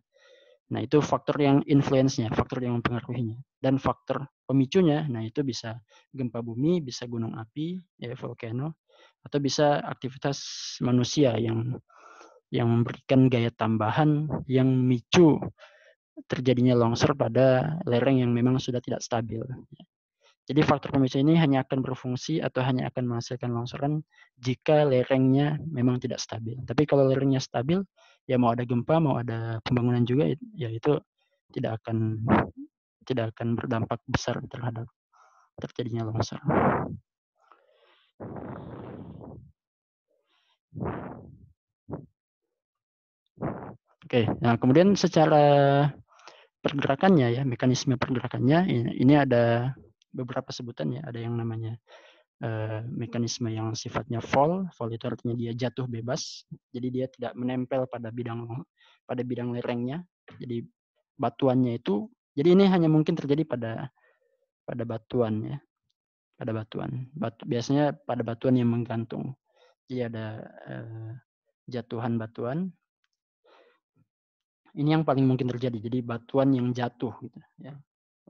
Nah, itu faktor yang influence-nya, faktor yang mempengaruhinya. Dan faktor pemicunya, nah itu bisa gempa bumi, bisa gunung api, ya volcano, atau bisa aktivitas manusia yang memberikan gaya tambahan yang memicu terjadinya longsor pada lereng yang memang sudah tidak stabil. Jadi faktor pemicu ini hanya akan berfungsi atau hanya akan menghasilkan longsoran jika lerengnya memang tidak stabil. Tapi kalau lerengnya stabil, ya mau ada gempa, mau ada pembangunan juga, ya itu tidak akan berdampak besar terhadap terjadinya longsor. Oke, nah kemudian secara pergerakannya ya, mekanisme pergerakannya ini ada beberapa sebutan ya, ada yang namanya mekanisme yang sifatnya fall itu artinya dia jatuh bebas, jadi dia tidak menempel pada bidang lerengnya, jadi batuannya itu, jadi ini hanya mungkin terjadi pada batuan ya, pada batuan, biasanya pada batuan yang menggantung, jadi ada jatuhan batuan, ini yang paling mungkin terjadi, jadi batuan yang jatuh gitu ya,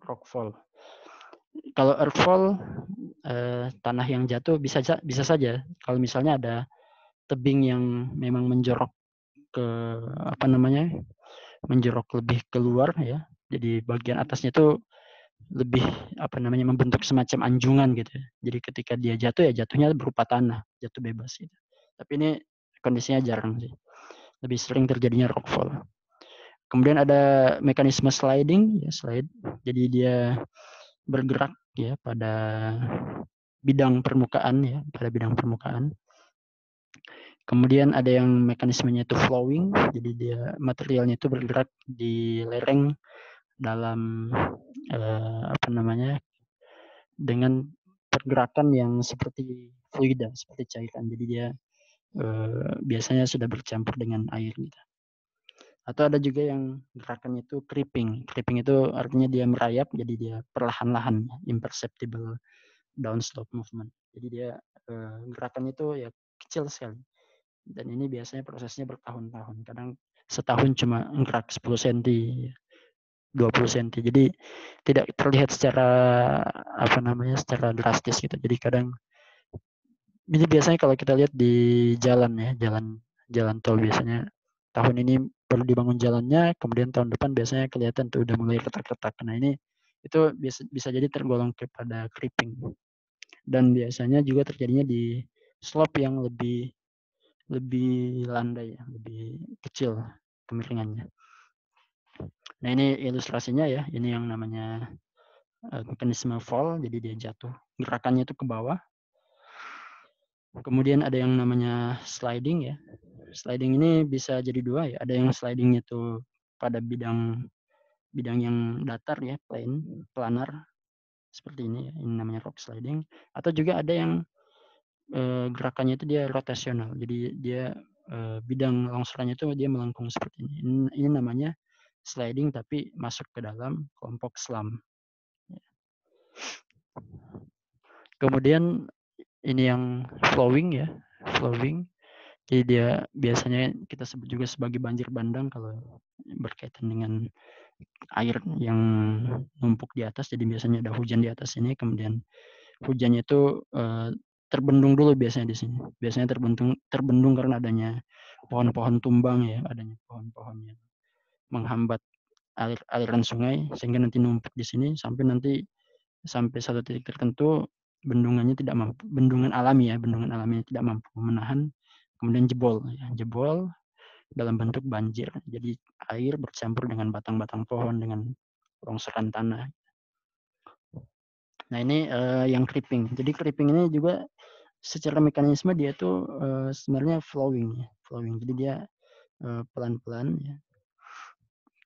rockfall. Kalau earthfall, tanah yang jatuh bisa saja kalau misalnya ada tebing yang memang menjorok ke menjorok lebih keluar ya. Jadi bagian atasnya itu lebih membentuk semacam anjungan gitu. Jadi ketika dia jatuh ya jatuhnya berupa tanah, jatuh bebas gitu. Tapi ini kondisinya jarang sih. Lebih sering terjadinya rockfall. Kemudian ada mekanisme sliding ya, slide. Jadi dia bergerak ya pada bidang permukaan ya, pada bidang permukaan. Kemudian ada yang mekanismenya itu flowing, jadi dia materialnya itu bergerak di lereng dalam dengan pergerakan yang seperti fluida, seperti cairan. Jadi dia biasanya sudah bercampur dengan air gitu. Atau ada juga yang gerakannya itu creeping. Creeping itu artinya dia merayap, jadi dia perlahan-lahan, imperceptible downslope movement. Jadi dia gerakannya itu ya kecil sekali. Dan ini biasanya prosesnya bertahun-tahun. Kadang setahun cuma gerak 10 cm, 20 cm. Jadi tidak terlihat secara secara drastis gitu. Jadi kadang ini biasanya kalau kita lihat di jalan ya, jalan tol biasanya tahun ini perlu dibangun jalannya, kemudian tahun depan biasanya kelihatan tuh udah mulai retak-retak. Nah, ini itu bisa jadi tergolong kepada creeping. Dan biasanya juga terjadinya di slope yang lebih landai, ya, lebih kecil kemiringannya. Nah, ini ilustrasinya ya. Ini yang namanya mekanisme fall, jadi dia jatuh. Gerakannya itu ke bawah. Kemudian ada yang namanya sliding ya. Sliding ini bisa jadi dua ya. Ada yang sliding itu pada bidang yang datar ya, planar seperti ini ya. Ini namanya rock sliding. Atau juga ada yang gerakannya itu dia rotasional. Jadi dia bidang longsorannya itu dia melengkung seperti ini. Ini namanya sliding tapi masuk ke dalam kelompok slam. Kemudian ini yang flowing ya, flowing. Jadi dia biasanya kita sebut juga sebagai banjir bandang kalau berkaitan dengan air yang numpuk di atas. Jadi biasanya ada hujan di atas ini, kemudian hujannya itu terbendung dulu biasanya di sini. Biasanya terbendung karena adanya pohon-pohon tumbang ya, adanya pohon-pohon yang menghambat aliran sungai sehingga nanti numpuk di sini sampai satu titik tertentu bendungannya tidak mampu, bendungan alami tidak mampu menahan, kemudian jebol dalam bentuk banjir. Jadi air bercampur dengan batang-batang pohon, dengan longsoran tanah. Nah, ini yang creeping. Jadi creeping ini juga secara mekanisme dia tuh sebenarnya flowing. Jadi dia pelan-pelan ya.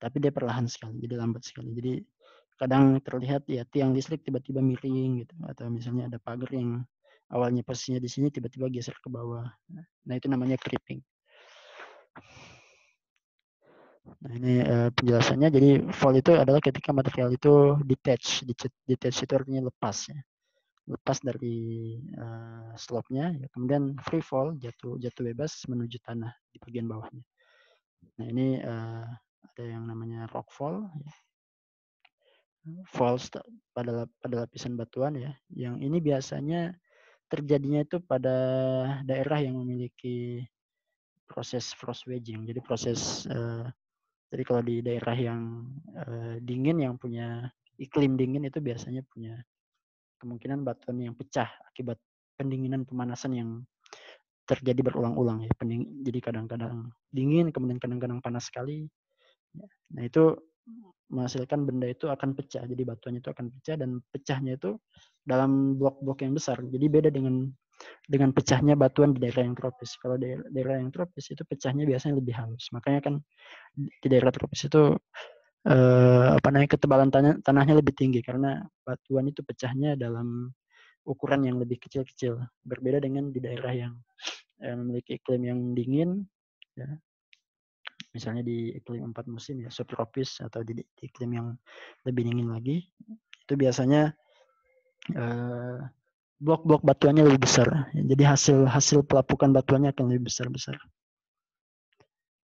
Tapi dia perlahan sekali, jadi lambat sekali. Jadi kadang terlihat ya tiang listrik tiba-tiba miring gitu, atau misalnya ada pagar yang awalnya posisinya di sini tiba-tiba geser ke bawah. Nah, itu namanya creeping. Nah, ini penjelasannya. Jadi fall itu adalah ketika material itu detach. Detach itu artinya lepas ya. Lepas dari slope-nya ya, kemudian free fall, jatuh bebas menuju tanah di bagian bawahnya. Nah, ini ada yang namanya rock fall ya. Falls pada lapisan batuan ya. Yang ini biasanya terjadinya itu pada daerah yang memiliki proses frost wedging. Jadi jadi kalau di daerah yang dingin, yang punya iklim dingin, itu biasanya punya kemungkinan batuan yang pecah akibat pendinginan pemanasan yang terjadi berulang-ulang ya. Jadi kadang-kadang dingin, kemudian kadang-kadang panas sekali. Nah, itu menghasilkan benda itu akan pecah. Jadi batuannya itu akan pecah, dan pecahnya itu dalam blok-blok yang besar. Jadi beda dengan pecahnya batuan di daerah yang tropis. Kalau daerah yang tropis itu pecahnya biasanya lebih halus. Makanya kan di daerah tropis itu ketebalan tanahnya lebih tinggi karena batuan itu pecahnya dalam ukuran yang lebih kecil-kecil. Berbeda dengan di daerah yang memiliki iklim yang dingin ya. Misalnya di iklim 4 musim ya, subtropis, atau di iklim yang lebih dingin lagi, itu biasanya blok-blok batuannya lebih besar. Jadi hasil pelapukan batuannya akan lebih besar-besar.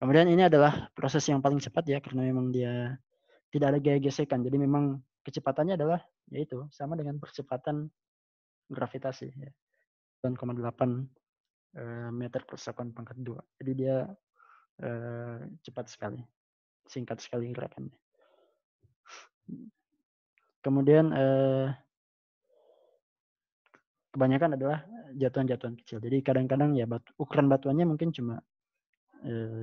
Kemudian ini adalah proses yang paling cepat ya, karena memang dia tidak ada gaya gesekan. Jadi memang kecepatannya adalah yaitu sama dengan percepatan gravitasi ya. 9,8 meter per sekon pangkat 2. Jadi dia cepat sekali, singkat sekali gerakannya. Kemudian kebanyakan adalah jatuhan-jatuhan kecil. Jadi kadang-kadang ya ukuran batuannya mungkin cuma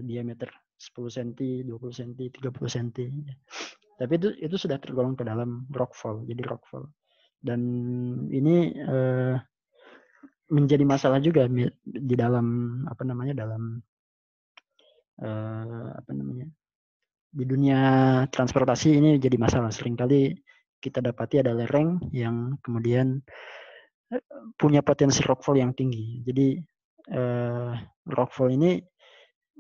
diameter 10 cm, 20 cm, 30 cm. Tapi itu sudah tergolong ke dalam rockfall. Jadi rockfall. Dan ini menjadi masalah juga di dalam di dunia transportasi. Ini jadi masalah. Seringkali kita dapati ada lereng yang kemudian punya potensi rockfall yang tinggi. Jadi rockfall ini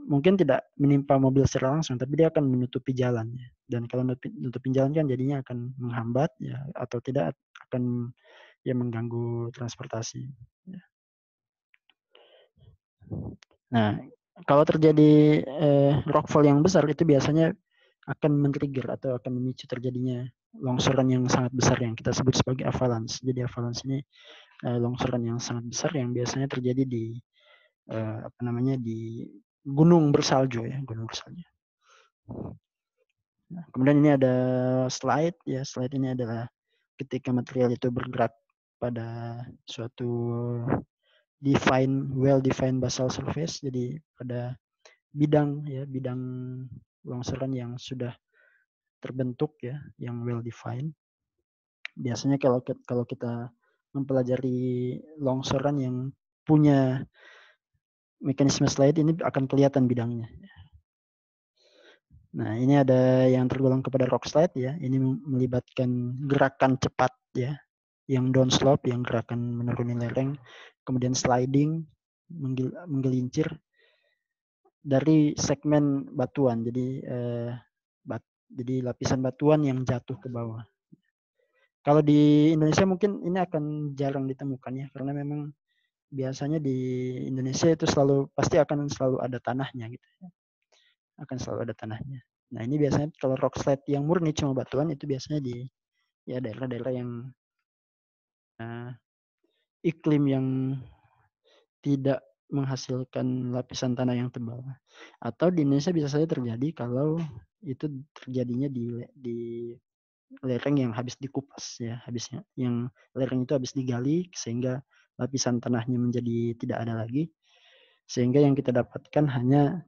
mungkin tidak menimpa mobil secara langsung, tapi dia akan menutupi jalan. Dan kalau menutupi jalan kan jadinya akan menghambat ya, atau tidak akan ya mengganggu transportasi. Nah, kalau terjadi rockfall yang besar, itu biasanya akan men-trigger atau akan memicu terjadinya longsoran yang sangat besar yang kita sebut sebagai avalanche. Jadi avalanche ini longsoran yang sangat besar yang biasanya terjadi di di gunung bersalju ya, gunung bersalju. Nah, kemudian ini ada slide ya. Slide ini adalah ketika material itu bergerak pada suatu well defined basal surface, jadi pada bidang ya, bidang longsoran yang sudah terbentuk ya, yang well defined. Biasanya kalau kita mempelajari longsoran yang punya mekanisme slide, ini akan kelihatan bidangnya. Nah, ini ada yang tergolong kepada rock slide ya. Ini melibatkan gerakan cepat ya, yang downslope, yang gerakan menuruni lereng, kemudian sliding, menggelincir dari segmen batuan. Jadi lapisan batuan yang jatuh ke bawah. Kalau di Indonesia mungkin ini akan jarang ditemukan ya, karena memang biasanya di Indonesia itu pasti akan selalu ada tanahnya gitu. Akan selalu ada tanahnya. Nah, ini biasanya kalau rock slide yang murni cuma batuan itu biasanya di ya daerah-daerah yang iklim yang tidak menghasilkan lapisan tanah yang tebal. Atau di Indonesia bisa saja terjadi kalau itu terjadinya di lereng yang habis dikupas ya, yang lereng itu habis digali sehingga lapisan tanahnya menjadi tidak ada lagi, sehingga yang kita dapatkan hanya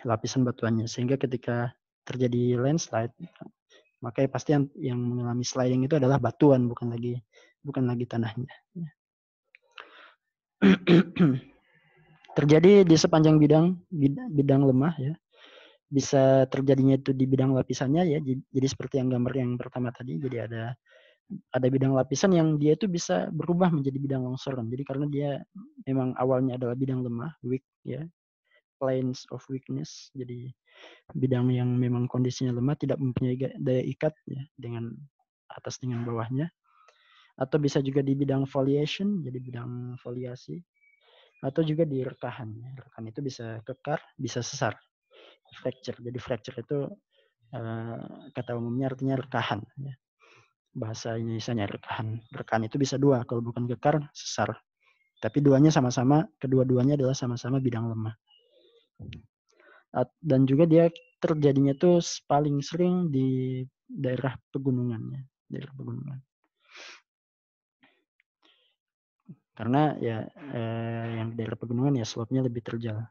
lapisan batuannya, sehingga ketika terjadi landslide maka pasti yang mengalami sliding itu adalah batuan, bukan lagi tanahnya. Terjadi di sepanjang bidang lemah ya, bisa terjadinya itu di bidang lapisannya ya, jadi seperti yang gambar yang pertama tadi, jadi ada bidang lapisan yang dia itu bisa berubah menjadi bidang longsoran. Jadi karena dia memang awalnya adalah bidang lemah, weak ya, planes of weakness, jadi bidang yang memang kondisinya lemah, tidak mempunyai daya ikat ya, dengan atas dengan bawahnya. Atau bisa juga di bidang foliation, jadi bidang foliasi, atau juga di rekahan. Rekahan itu bisa kekar, bisa sesar. Fracture. Jadi fracture itu kata umumnya artinya rekahan. Ya. Bahasa Indonesianya rekahan. Rekahan itu bisa dua, kalau bukan kekar, sesar. Tapi kedua-duanya adalah sama-sama bidang lemah. Dan juga dia terjadinya tuh paling sering di daerah pegunungan ya, daerah pegunungan. Karena ya yang daerah pegunungan ya slope-nya lebih terjal.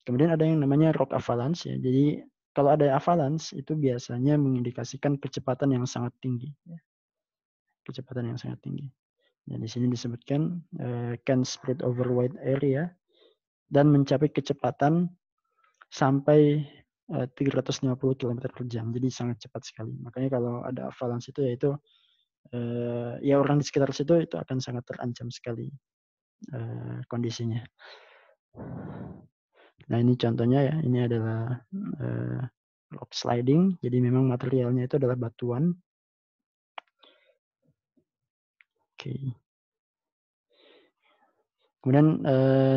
Kemudian ada yang namanya rock avalanche ya. Jadi kalau ada avalanche itu biasanya mengindikasikan kecepatan yang sangat tinggi. Ya. Kecepatan yang sangat tinggi. Dan di sini disebutkan can spread over wide area dan mencapai kecepatan sampai 350 km per jam. Jadi sangat cepat sekali. Makanya kalau ada avalanche itu yaitu ya orang di sekitar situ itu akan sangat terancam sekali kondisinya. Nah, ini contohnya ya. Ini adalah rock sliding. Jadi memang materialnya itu adalah batuan. Oke. Kemudian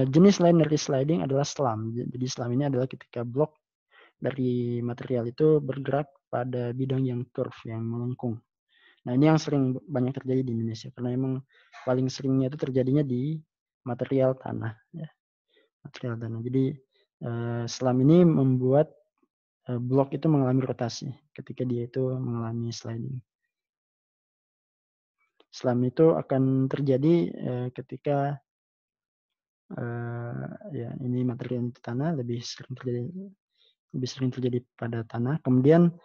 jenis lain dari sliding adalah slam. Jadi slam ini adalah ketika blok dari material itu bergerak pada bidang yang curve, yang melengkung. Nah, ini yang banyak terjadi di Indonesia karena memang paling seringnya itu terjadinya di material tanah. Ya. Material tanah. Jadi slam ini membuat blok itu mengalami rotasi ketika dia itu mengalami sliding. Slam itu akan terjadi ketika ya ini material di tanah lebih sering terjadi pada tanah. Kemudian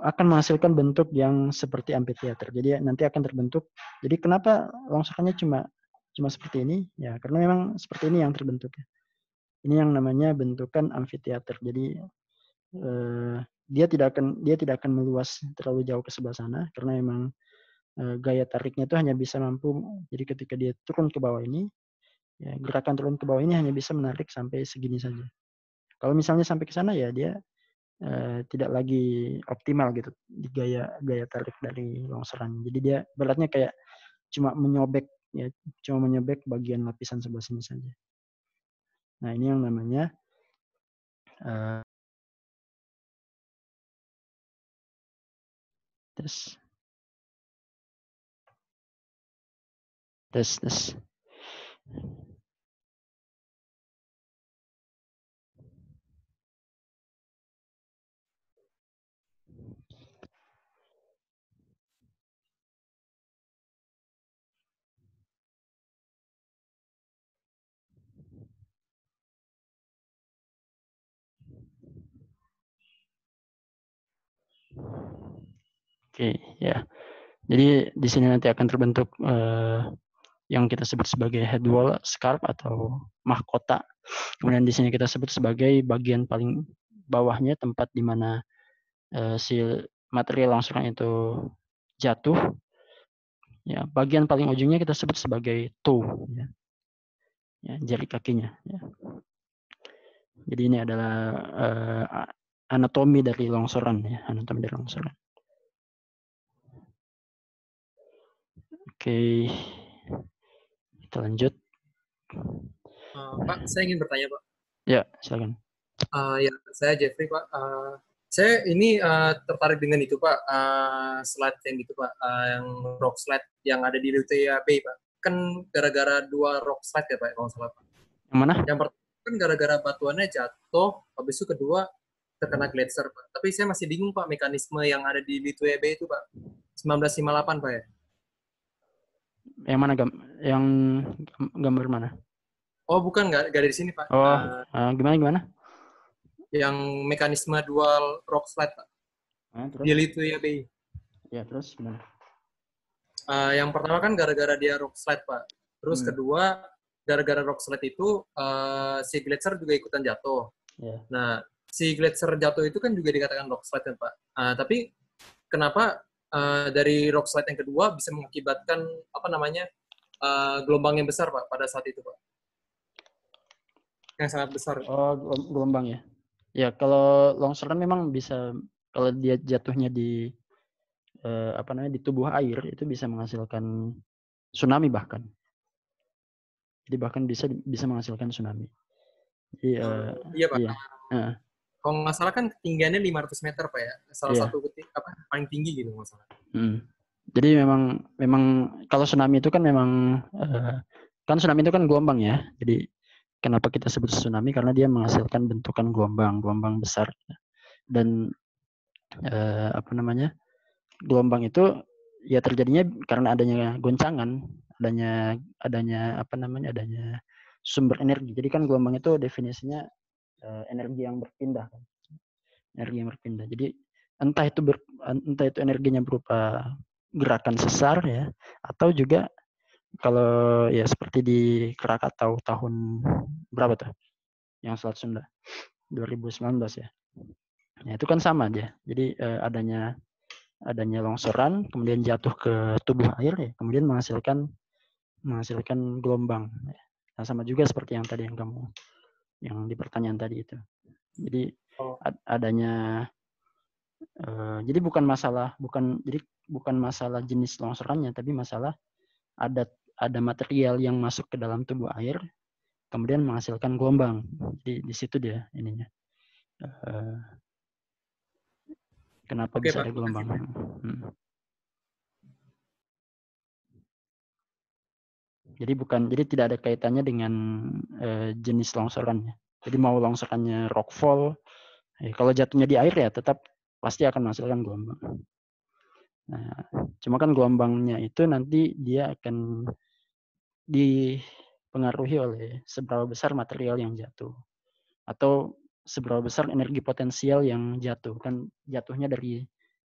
akan menghasilkan bentuk yang seperti amphitheater. Jadi nanti akan terbentuk. Jadi kenapa longsorannya cuma seperti ini? Ya karena memang seperti ini yang terbentuk. Ini yang namanya bentukan amphitheater. Jadi dia tidak akan meluas terlalu jauh ke sebelah sana karena memang gaya tariknya itu hanya bisa mampu. Jadi ketika dia turun ke bawah ini, ya, gerakan turun ke bawah ini hanya bisa menarik sampai segini saja. Kalau misalnya sampai ke sana ya dia tidak lagi optimal gitu di gaya tarik dari longsoran. Jadi dia beratnya kayak cuma menyobek bagian lapisan sebelah sini saja. Nah, ini yang namanya tes. Oke, ya. Jadi di sini nanti akan terbentuk yang kita sebut sebagai head wall scarp atau mahkota. Kemudian di sini kita sebut sebagai bagian paling bawahnya, tempat di mana si material longsoran itu jatuh. Ya, bagian paling ujungnya kita sebut sebagai toe, ya, ya, jari kakinya. Ya. Jadi ini adalah anatomi dari longsoran, ya, anatomi dari longsoran. Oke, kita lanjut. Pak, saya ingin bertanya, Pak. Ya, silakan. Ya, saya Jeffrey, Pak. Saya ini tertarik dengan itu, Pak. Slide yang gitu, Pak. Yang rock slide yang ada di Lutaya Bay, Pak. Kan gara-gara 2 rock slide ya, Pak, kalau nggak salah, Pak. Yang mana? Yang pertama kan gara-gara batuannya jatuh, habis itu kedua terkena gletser, Pak. Tapi saya masih bingung, Pak, mekanisme yang ada di Lutaya Bay itu, Pak. 1958, Pak, ya? Yang mana? Yang gambar mana? Oh, bukan, nggak dari sini, Pak. Oh, gimana? Yang mekanisme dual rock slide, Pak. Terus? Di Lutaya Bay. Ya, terus gimana? Yang pertama kan gara-gara dia rock slide, Pak. Terus kedua, gara-gara rock slide itu si gletser juga ikutan jatuh. Yeah. Nah, si gletser jatuh itu kan juga dikatakan rock slide, kan, Pak. Tapi kenapa dari rock slide yang kedua bisa mengakibatkan gelombang yang besar, Pak, pada saat itu, Pak? Yang sangat besar. Oh, gelombang ya. Ya, kalau longsoran memang bisa, kalau dia jatuhnya di di tubuh air, itu bisa menghasilkan tsunami bahkan. Jadi bahkan bisa menghasilkan tsunami. Jadi, iya, Pak. Iya. Kalau nggak salah kan ketinggiannya 500 meter, Pak, ya. Salah satu paling tinggi gitu, nggak salah. Jadi memang kalau tsunami itu kan memang kan tsunami itu kan gelombang ya. Jadi kenapa kita sebut tsunami? Karena dia menghasilkan bentukan gelombang besar. Dan gelombang itu ya terjadinya karena adanya goncangan, adanya sumber energi. Jadi kan gelombang itu definisinya energi yang berpindah, kan. Energi yang berpindah. Jadi entah itu energinya berupa gerakan sesar ya, atau juga kalau ya seperti di Krakatau tahun berapa tuh? Yang Selat Sunda 2019 ya. Nah, itu kan sama aja. Jadi adanya longsoran, kemudian jatuh ke tubuh air ya, kemudian menghasilkan gelombang. Nah, sama juga seperti yang tadi yang di pertanyaan tadi itu. Jadi adanya jadi bukan masalah jenis longsorannya, tapi masalah ada material yang masuk ke dalam tubuh air kemudian menghasilkan gelombang. Jadi di situ dia ininya. Kenapa bisa ada gelombang? Jadi tidak ada kaitannya dengan jenis longsorannya. Jadi mau longsorannya rockfall, kalau jatuhnya di air ya tetap pasti akan menghasilkan gelombang. Nah, cuma kan gelombangnya itu nanti dia akan dipengaruhi oleh seberapa besar material yang jatuh atau seberapa besar energi potensial yang jatuh. Kan jatuhnya dari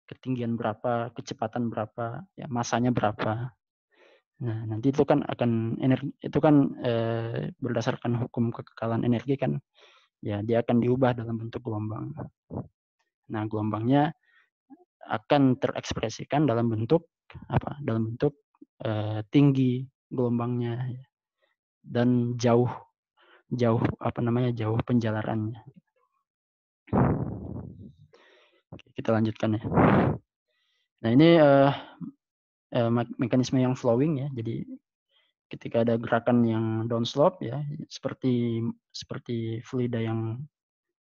ketinggian berapa, kecepatan berapa, ya masanya berapa. Nah, nanti itu kan berdasarkan hukum kekekalan energi kan, ya dia akan diubah dalam bentuk gelombang. Nah, gelombangnya akan terekspresikan dalam bentuk tinggi gelombangnya dan jauh penjalarannya. Kita lanjutkan ya. Nah, ini mekanisme yang flowing ya. Jadi ketika ada gerakan yang downslope ya, seperti fluida yang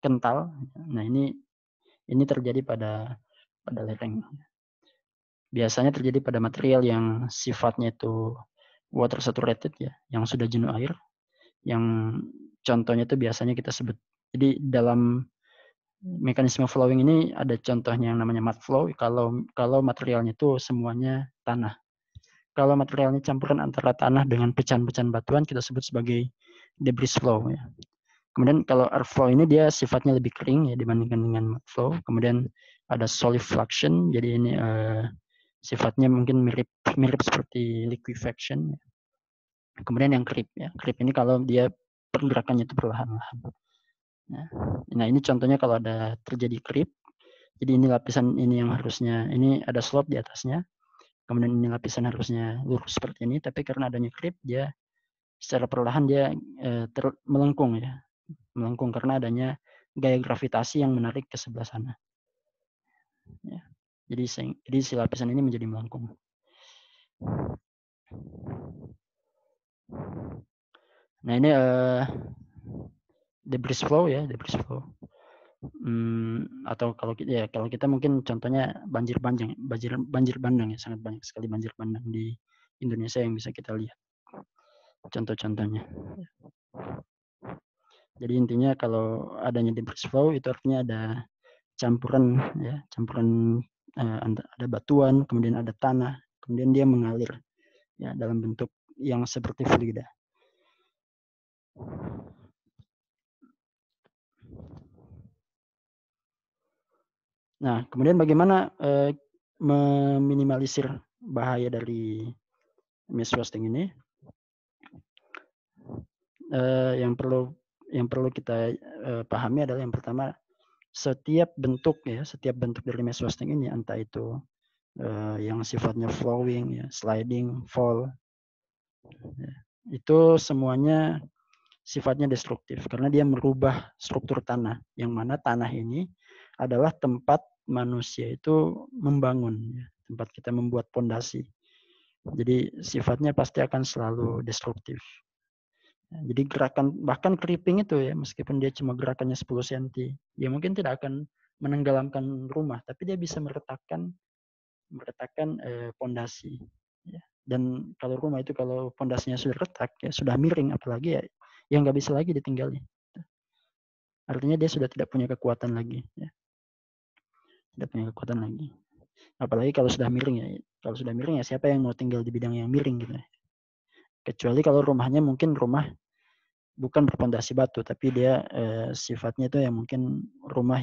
kental. Nah, ini terjadi pada lereng. Biasanya terjadi pada material yang sifatnya itu water saturated ya, yang sudah jenuh air. Yang contohnya itu biasanya kita sebut. Jadi dalam mekanisme flowing ini ada contohnya yang namanya mud flow kalau materialnya itu semuanya tanah. Kalau materialnya campuran antara tanah dengan pecahan-pecahan batuan kita sebut sebagai debris flow ya. Kemudian kalau earth flow ini dia sifatnya lebih kering ya dibandingkan dengan mud flow. Kemudian ada solifluction, jadi ini sifatnya mungkin mirip seperti liquefaction. Kemudian yang creep ya, creep ini kalau dia pergerakannya itu perlahan-lahan. Nah ini contohnya kalau ada terjadi creep, jadi ini lapisan ini yang harusnya ini ada slope di atasnya, kemudian ini lapisan harusnya lurus seperti ini, tapi karena adanya creep dia secara perlahan dia melengkung ya, melengkung karena adanya gaya gravitasi yang menarik ke sebelah sana. Ya. Jadi si lapisan ini menjadi melengkung. Nah ini debris flow ya, debris flow. Atau kalau kita mungkin contohnya banjir bandang ya, sangat banyak sekali banjir bandang di Indonesia yang bisa kita lihat contoh-contohnya. Jadi intinya kalau adanya debris flow itu artinya ada campuran ada batuan, kemudian ada tanah, kemudian dia mengalir ya dalam bentuk yang seperti fluida. Nah, kemudian bagaimana meminimalisir bahaya dari mesh wasting ini? Yang perlu kita pahami adalah yang pertama, setiap bentuk dari mesh wasting ini, entah itu yang sifatnya flowing, ya, sliding, fall, ya, itu semuanya sifatnya destruktif karena dia merubah struktur tanah, yang mana tanah ini adalah tempat manusia itu membangun, ya, tempat kita membuat pondasi. Jadi sifatnya pasti akan selalu destruktif. Jadi gerakan bahkan creeping itu ya, meskipun dia cuma gerakannya 10 cm, dia mungkin tidak akan menenggelamkan rumah, tapi dia bisa meretakan pondasi. Ya. Dan kalau rumah itu kalau pondasinya sudah retak ya, sudah miring, apalagi ya nggak bisa lagi ditinggali. Artinya dia sudah tidak punya kekuatan lagi. Ya. Tidak punya kekuatan lagi. Apalagi kalau sudah miring ya. Kalau sudah miring ya siapa yang mau tinggal di bidang yang miring gitu. Kecuali kalau rumahnya mungkin rumah bukan berpondasi batu, tapi dia sifatnya itu yang mungkin rumah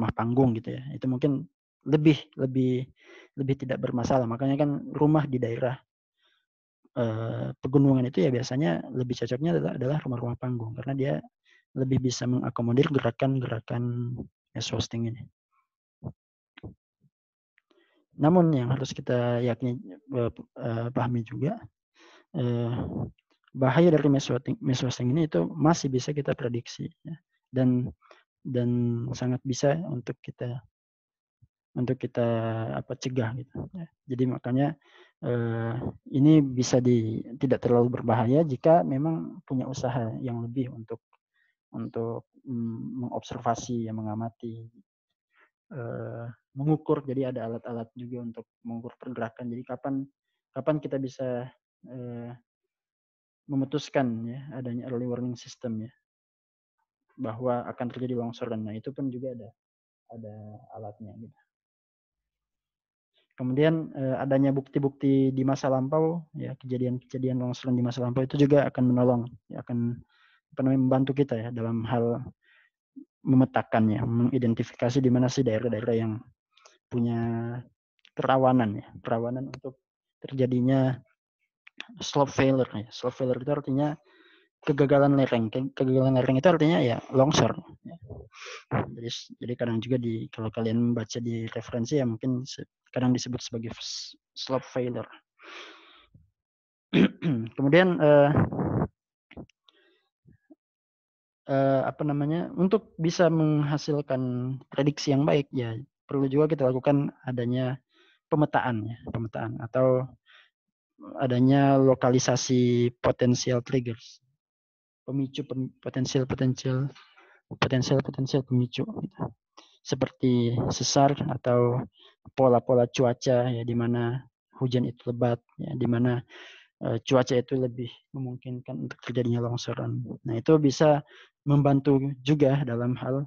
panggung gitu ya. Itu mungkin lebih tidak bermasalah. Makanya kan rumah di daerah pegunungan itu ya biasanya lebih cocoknya adalah rumah-rumah panggung karena dia lebih bisa mengakomodir gerakan-gerakan mesh wasting ini. Namun yang harus kita pahami juga, bahaya dari mesh wasting ini itu masih bisa kita prediksi ya. dan sangat bisa untuk kita cegah gitu ya. Jadi makanya ini bisa tidak terlalu berbahaya jika memang punya usaha yang lebih untuk mengobservasi, mengamati, mengukur. Jadi ada alat-alat juga untuk mengukur pergerakan. Jadi kapan kita bisa memutuskan ya adanya early warning system ya bahwa akan terjadi longsoran. Nah itu pun juga ada alatnya gitu. Kemudian adanya bukti-bukti di masa lampau ya, kejadian-kejadian longsoran di masa lampau itu juga akan menolong ya, akan membantu kita ya dalam hal memetakan ya, mengidentifikasi di mana sih daerah-daerah yang punya kerawanan untuk terjadinya slope failure ya. Slope failure itu artinya kegagalan lereng. Kegagalan lereng itu artinya ya longsor. Ya. Jadi kadang juga kalau kalian membaca di referensi ya mungkin kadang disebut sebagai slope failure. Kemudian untuk bisa menghasilkan prediksi yang baik ya perlu juga kita lakukan adanya pemetaan atau adanya lokalisasi potensial triggers, pemicu potensial pemicu gitu. Seperti sesar atau pola-pola cuaca ya di mana hujan itu lebat ya di mana cuaca itu lebih memungkinkan untuk terjadinya longsoran. Nah, itu bisa membantu juga dalam hal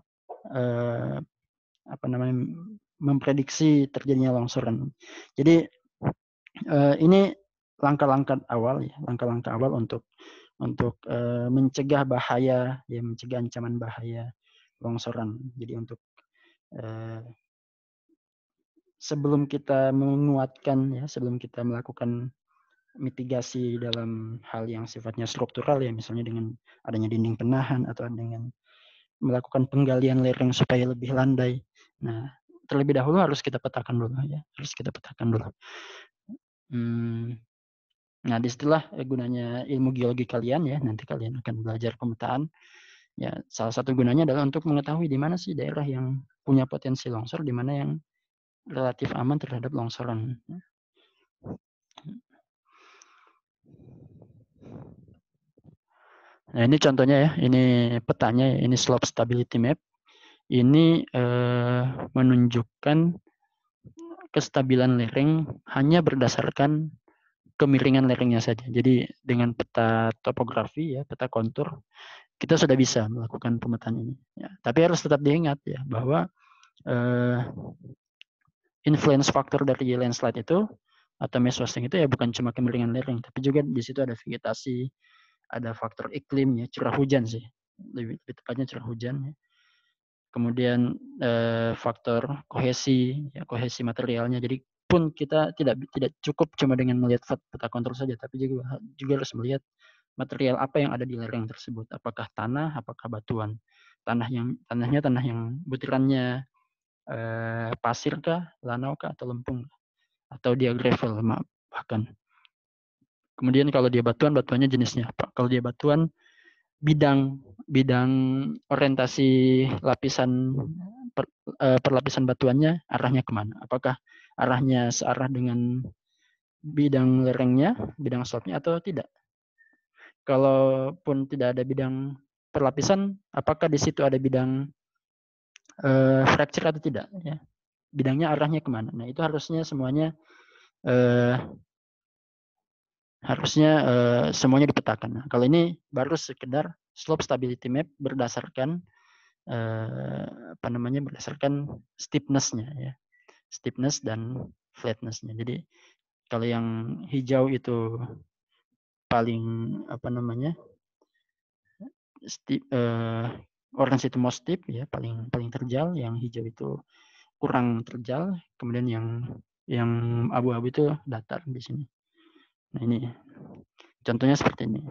memprediksi terjadinya longsoran. Jadi ini langkah-langkah awal untuk mencegah bahaya ya, mencegah ancaman bahaya longsoran. Jadi untuk sebelum kita menguatkan ya, sebelum kita melakukan mitigasi dalam hal yang sifatnya struktural ya, misalnya dengan adanya dinding penahan atau dengan melakukan penggalian lereng supaya lebih landai. Nah, terlebih dahulu harus kita petakan dulu ya, harus kita petakan dulu. Nah, disitulah gunanya ilmu geologi kalian ya, nanti kalian akan belajar pemetaan. Ya, salah satu gunanya adalah untuk mengetahui di mana sih daerah yang punya potensi longsor, di mana yang relatif aman terhadap longsoran. Nah, ini contohnya ya, ini petanya, ini slope stability map. Ini menunjukkan kestabilan lereng hanya berdasarkan kemiringan lerengnya saja. Jadi dengan peta topografi ya, peta kontur, kita sudah bisa melakukan pemetaan ini. Ya, tapi harus tetap diingat ya bahwa influence faktor dari landslide itu atau mesosing itu ya bukan cuma kemiringan lereng, tapi juga di situ ada vegetasi, ada faktor iklim ya, curah hujan sih, lebih tepatnya curah hujan ya. Kemudian faktor kohesi ya, kohesi materialnya. Jadi pun kita tidak cukup cuma dengan melihat peta kontur saja, tapi juga harus melihat material apa yang ada di lereng tersebut. Apakah tanah, apakah batuan. Tanahnya tanah yang butirannya pasir kah, lanau kah, atau lempung, atau dia gravel bahkan. Kemudian kalau dia batuan, batuannya jenisnya apa? Kalau dia batuan, bidang orientasi lapisan perlapisan batuannya arahnya kemana? Apakah arahnya searah dengan bidang lerengnya, bidang slope-nya atau tidak? Kalaupun tidak ada bidang perlapisan, apakah di situ ada bidang fracture atau tidak? Ya. Bidangnya arahnya kemana? Nah, itu harusnya semuanya semuanya dipetakan. Nah, kalau ini baru sekedar slope stability map berdasarkan berdasarkan stiffness-nya ya, stiffness dan flatness-nya. Jadi kalau yang hijau itu paling orange itu most steep ya, paling terjal, yang hijau itu kurang terjal, kemudian yang abu-abu itu datar di sini. Nah, ini contohnya seperti ini.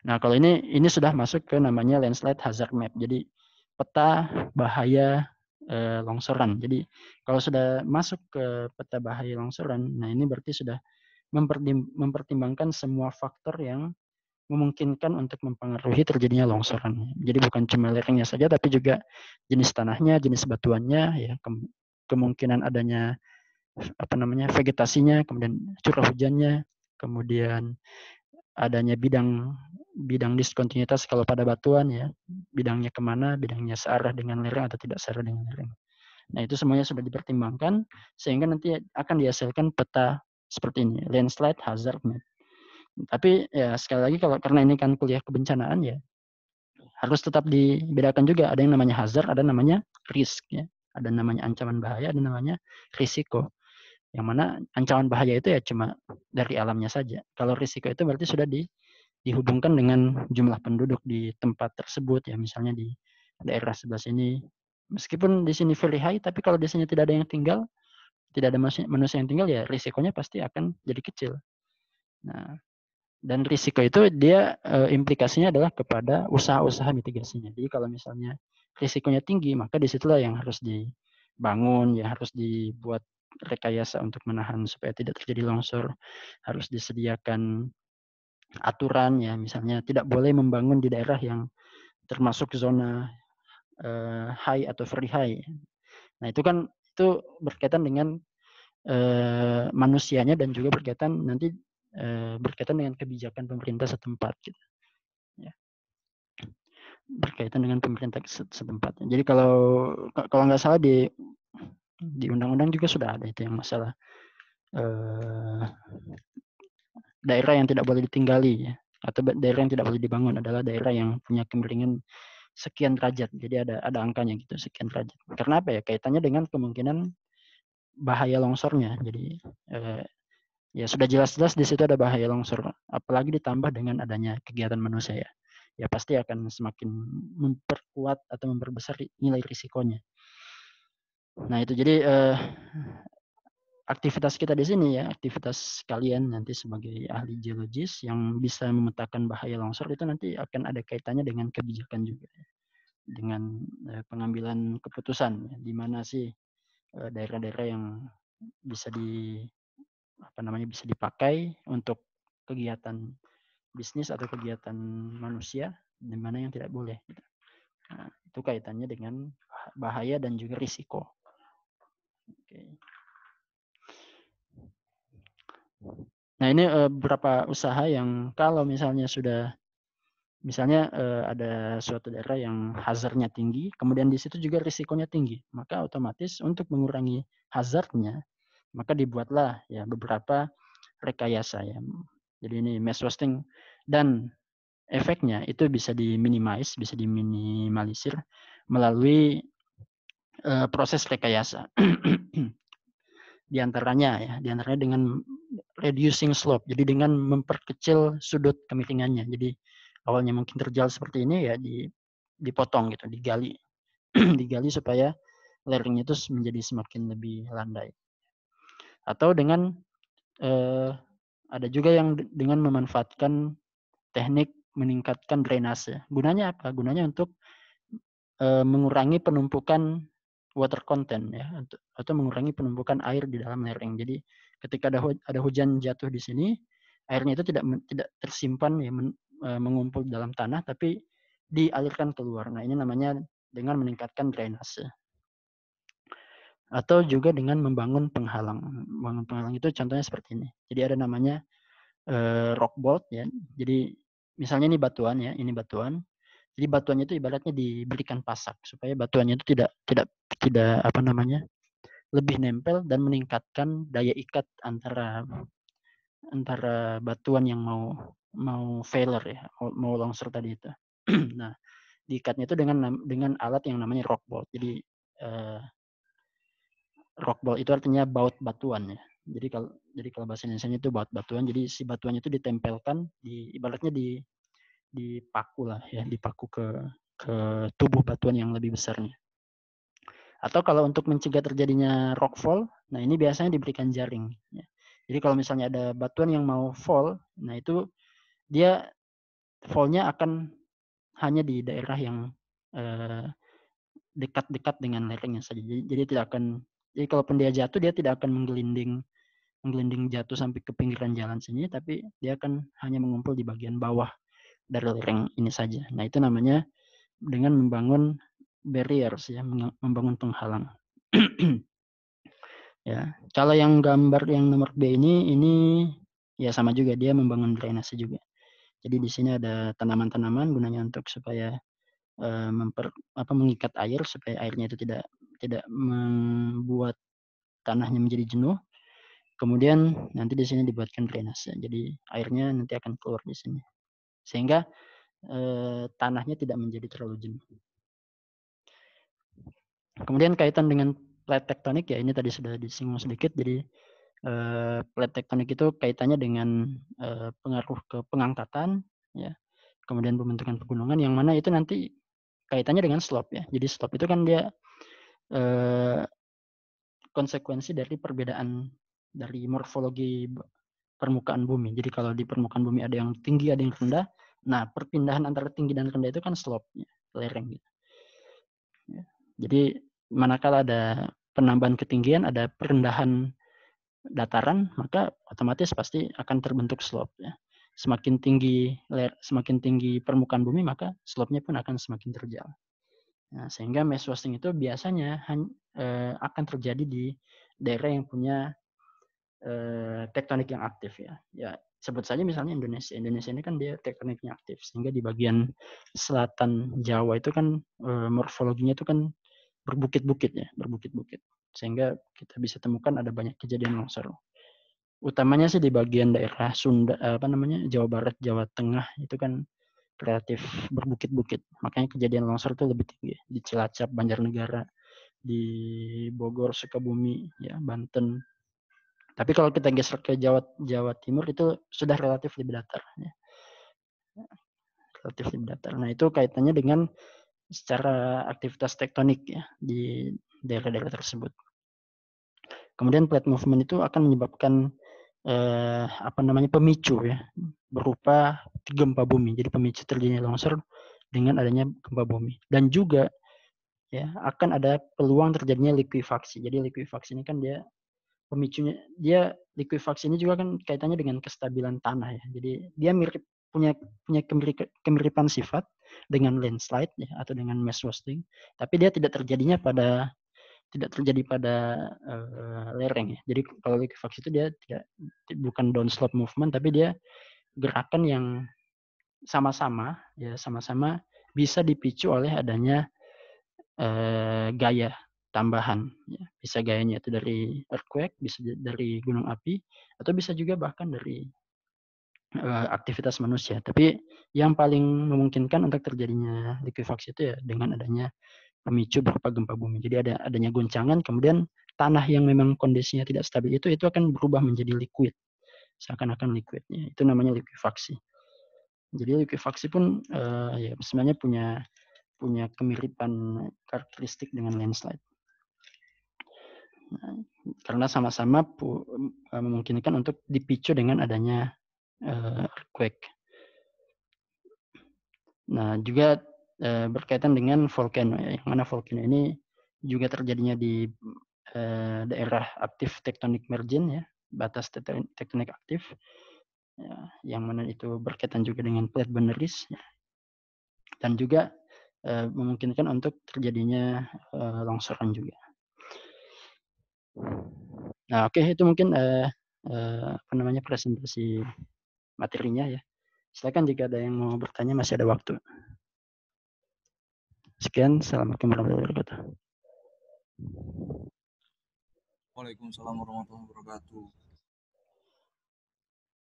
Nah, kalau ini sudah masuk ke namanya landslide hazard map. Jadi peta bahaya longsoran. Jadi kalau sudah masuk ke peta bahaya longsoran, nah ini berarti sudah mempertimbangkan semua faktor yang memungkinkan untuk mempengaruhi terjadinya longsoran. Jadi bukan cuma lerengnya saja, tapi juga jenis tanahnya, jenis batuannya, ya, kemungkinan adanya vegetasinya, kemudian curah hujannya, kemudian adanya bidang diskontinuitas kalau pada batuan ya, bidangnya kemana, bidangnya searah dengan lereng atau tidak searah dengan lereng. Nah, itu semuanya sudah dipertimbangkan sehingga nanti akan dihasilkan peta seperti ini, landslide hazard map. Tapi ya sekali lagi karena ini kan kuliah kebencanaan ya, harus tetap dibedakan juga, ada yang namanya hazard, ada namanya risk ya. Ada namanya ancaman bahaya, ada namanya risiko. Yang mana ancaman bahaya itu ya cuma dari alamnya saja. Kalau risiko itu berarti sudah dihubungkan dengan jumlah penduduk di tempat tersebut ya, misalnya di daerah sebelah sini. Meskipun di sini very high, tapi kalau di sini tidak ada yang tinggal, tidak ada manusia yang tinggal ya risikonya pasti akan jadi kecil. Nah, dan risiko itu dia implikasinya adalah kepada usaha-usaha mitigasinya. Jadi kalau misalnya risikonya tinggi, maka disitulah yang harus dibangun, ya harus dibuat rekayasa untuk menahan supaya tidak terjadi longsor, harus disediakan aturan ya, misalnya tidak boleh membangun di daerah yang termasuk zona high atau very high. Nah, itu berkaitan dengan manusianya dan juga berkaitan dengan kebijakan pemerintah setempat gitu. Ya. Berkaitan dengan pemerintah setempat. Jadi kalau nggak salah di undang-undang juga sudah ada itu yang masalah daerah yang tidak boleh ditinggali ya, atau daerah yang tidak boleh dibangun adalah daerah yang punya kemiringan sekian derajat. Jadi ada angkanya gitu, sekian derajat. Karena apa ya? Kaitannya dengan kemungkinan bahaya longsornya. Jadi ya sudah jelas-jelas di situ ada bahaya longsor. Apalagi ditambah dengan adanya kegiatan manusia ya. Ya pasti akan semakin memperkuat atau memperbesar nilai risikonya. Nah itu jadi aktivitas kita di sini ya, aktivitas kalian nanti sebagai ahli geologis yang bisa memetakan bahaya longsor itu nanti akan ada kaitannya dengan kebijakan juga ya. Dengan pengambilan keputusan ya, di mana sih daerah-daerah yang bisa bisa dipakai untuk kegiatan bisnis atau kegiatan manusia, di mana yang tidak boleh. Gitu. Nah, itu kaitannya dengan bahaya dan juga risiko. Oke. Nah ini beberapa usaha yang kalau misalnya sudah ada suatu daerah yang hazardnya tinggi, kemudian di situ juga risikonya tinggi, maka otomatis untuk mengurangi hazardnya, maka dibuatlah ya beberapa rekayasa ya. Jadi ini mass wasting dan efeknya itu bisa diminimalisir melalui proses rekayasa. Diantaranya dengan reducing slope, jadi dengan memperkecil sudut kemiringannya. Jadi awalnya mungkin terjal seperti ini ya dipotong gitu, digali, digali supaya lerengnya itu menjadi semakin lebih landai. Atau dengan ada juga yang dengan memanfaatkan teknik meningkatkan drainase. Gunanya apa? Gunanya untuk mengurangi penumpukan water content ya, atau mengurangi penumpukan air di dalam lereng. Jadi ketika ada hujan jatuh di sini, airnya itu tidak tersimpan ya mengumpul dalam tanah, tapi dialirkan keluar. Nah ini namanya dengan meningkatkan drainase. Atau juga dengan membangun penghalang. Membangun penghalang itu contohnya seperti ini. Jadi ada namanya rock bolt ya. Jadi misalnya ini batuan ya, ini batuan. Jadi batuannya itu ibaratnya diberikan pasak supaya batuannya itu tidak lebih nempel dan meningkatkan daya ikat antara batuan yang mau failure ya, mau longsor tadi itu. Nah, diikatnya itu dengan alat yang namanya rock bolt. Jadi rock bolt itu artinya baut batuan ya. Jadi kalau bahasa Indonesia itu baut batuan. Jadi si batuannya itu ditempelkan ibaratnya dipaku lah ya, dipaku ke tubuh batuan yang lebih besarnya. Atau kalau untuk mencegah terjadinya rockfall, nah ini biasanya diberikan jaring. Ya. Jadi kalau misalnya ada batuan yang mau fall, nah itu dia fallnya akan hanya di daerah yang dekat-dekat dengan lerengnya saja. Jadi tidak akan, jadi kalaupun dia jatuh, dia tidak akan menggelinding jatuh sampai ke pinggiran jalan sini, tapi dia akan hanya mengumpul di bagian bawah dari lereng ini saja. Nah itu namanya dengan membangun barriers ya, membangun penghalang. Ya, kalau yang gambar yang nomor B ini ya sama juga, dia membangun drainase juga. Jadi di sini ada tanaman-tanaman gunanya untuk supaya mengikat air supaya airnya itu tidak membuat tanahnya menjadi jenuh. Kemudian nanti di sini dibuatkan drainase. Jadi airnya nanti akan keluar di sini. Sehingga tanahnya tidak menjadi terlalu jenuh. Kemudian kaitan dengan plate tektonik ya, ini tadi sudah disinggung sedikit. Jadi plate tektonik itu kaitannya dengan pengaruh ke pengangkatan ya, kemudian pembentukan pegunungan yang mana itu nanti kaitannya dengan slope ya. Jadi slope itu kan dia konsekuensi dari perbedaan dari morfologi permukaan bumi. Jadi kalau di permukaan bumi ada yang tinggi, ada yang rendah. Nah, perpindahan antara tinggi dan rendah itu kan slope ya, lereng gitu. Ya. Jadi manakala ada penambahan ketinggian, ada perendahan dataran, maka otomatis pasti akan terbentuk slope ya. Semakin tinggi permukaan bumi, maka slope-nya pun akan semakin terjal. Nah, sehingga mass wasting itu biasanya akan terjadi di daerah yang punya tektonik yang aktif ya. Ya, sebut saja misalnya Indonesia. Indonesia ini kan dia tektoniknya aktif, sehingga di bagian selatan Jawa itu kan morfologinya itu kan berbukit-bukit ya, berbukit-bukit. Sehingga kita bisa temukan ada banyak kejadian longsor. Utamanya sih di bagian daerah Sunda, Jawa Barat, Jawa Tengah itu kan relatif berbukit-bukit. Makanya kejadian longsor itu lebih tinggi. Di Cilacap, Banjarnegara, di Bogor, Sukabumi, ya, Banten. Tapi kalau kita geser ke Jawa Timur itu sudah relatif lebih datar. Ya. Relatif lebih datar. Nah itu kaitannya dengan secara aktivitas tektonik ya di daerah-daerah tersebut. Kemudian plate movement itu akan menyebabkan pemicu ya, berupa gempa bumi. Jadi pemicu terjadinya longsor dengan adanya gempa bumi. Dan juga ya akan ada peluang terjadinya likuifaksi. Jadi likuifaksi ini kan dia pemicunya, likuifaksi ini juga kan kaitannya dengan kestabilan tanah ya. Jadi dia punya kemiripan sifat dengan landslide ya, atau dengan mass wasting, tapi dia tidak terjadi pada lereng ya. Jadi kalau likuifaksi itu dia bukan downslope movement, tapi dia gerakan yang sama-sama bisa dipicu oleh adanya gaya tambahan ya. Bisa gayanya itu dari earthquake, bisa dari gunung api, atau bisa juga bahkan dari aktivitas manusia. Tapi yang paling memungkinkan untuk terjadinya likuifaksi itu ya dengan adanya pemicu berupa gempa bumi. Jadi adanya goncangan, kemudian tanah yang memang kondisinya tidak stabil itu akan berubah menjadi liquid, seakan-akan liquidnya. Itu namanya likuifaksi. Jadi likuifaksi pun ya sebenarnya punya kemiripan karakteristik dengan landslide. Nah, karena sama-sama memungkinkan untuk dipicu dengan adanya earthquake. Nah, juga berkaitan dengan volcano ya, yang mana volcano ini juga terjadinya di daerah aktif tektonik margin ya, batas tektonik aktif ya, yang mana itu berkaitan juga dengan plate boundaries ya, dan juga memungkinkan untuk terjadinya longsoran juga. Nah, oke, itu mungkin presentasi materinya ya. Silakan jika ada yang mau bertanya, masih ada waktu. Sekian, assalamualaikum warahmatullahi wabarakatuh. Waalaikumsalam warahmatullahi wabarakatuh.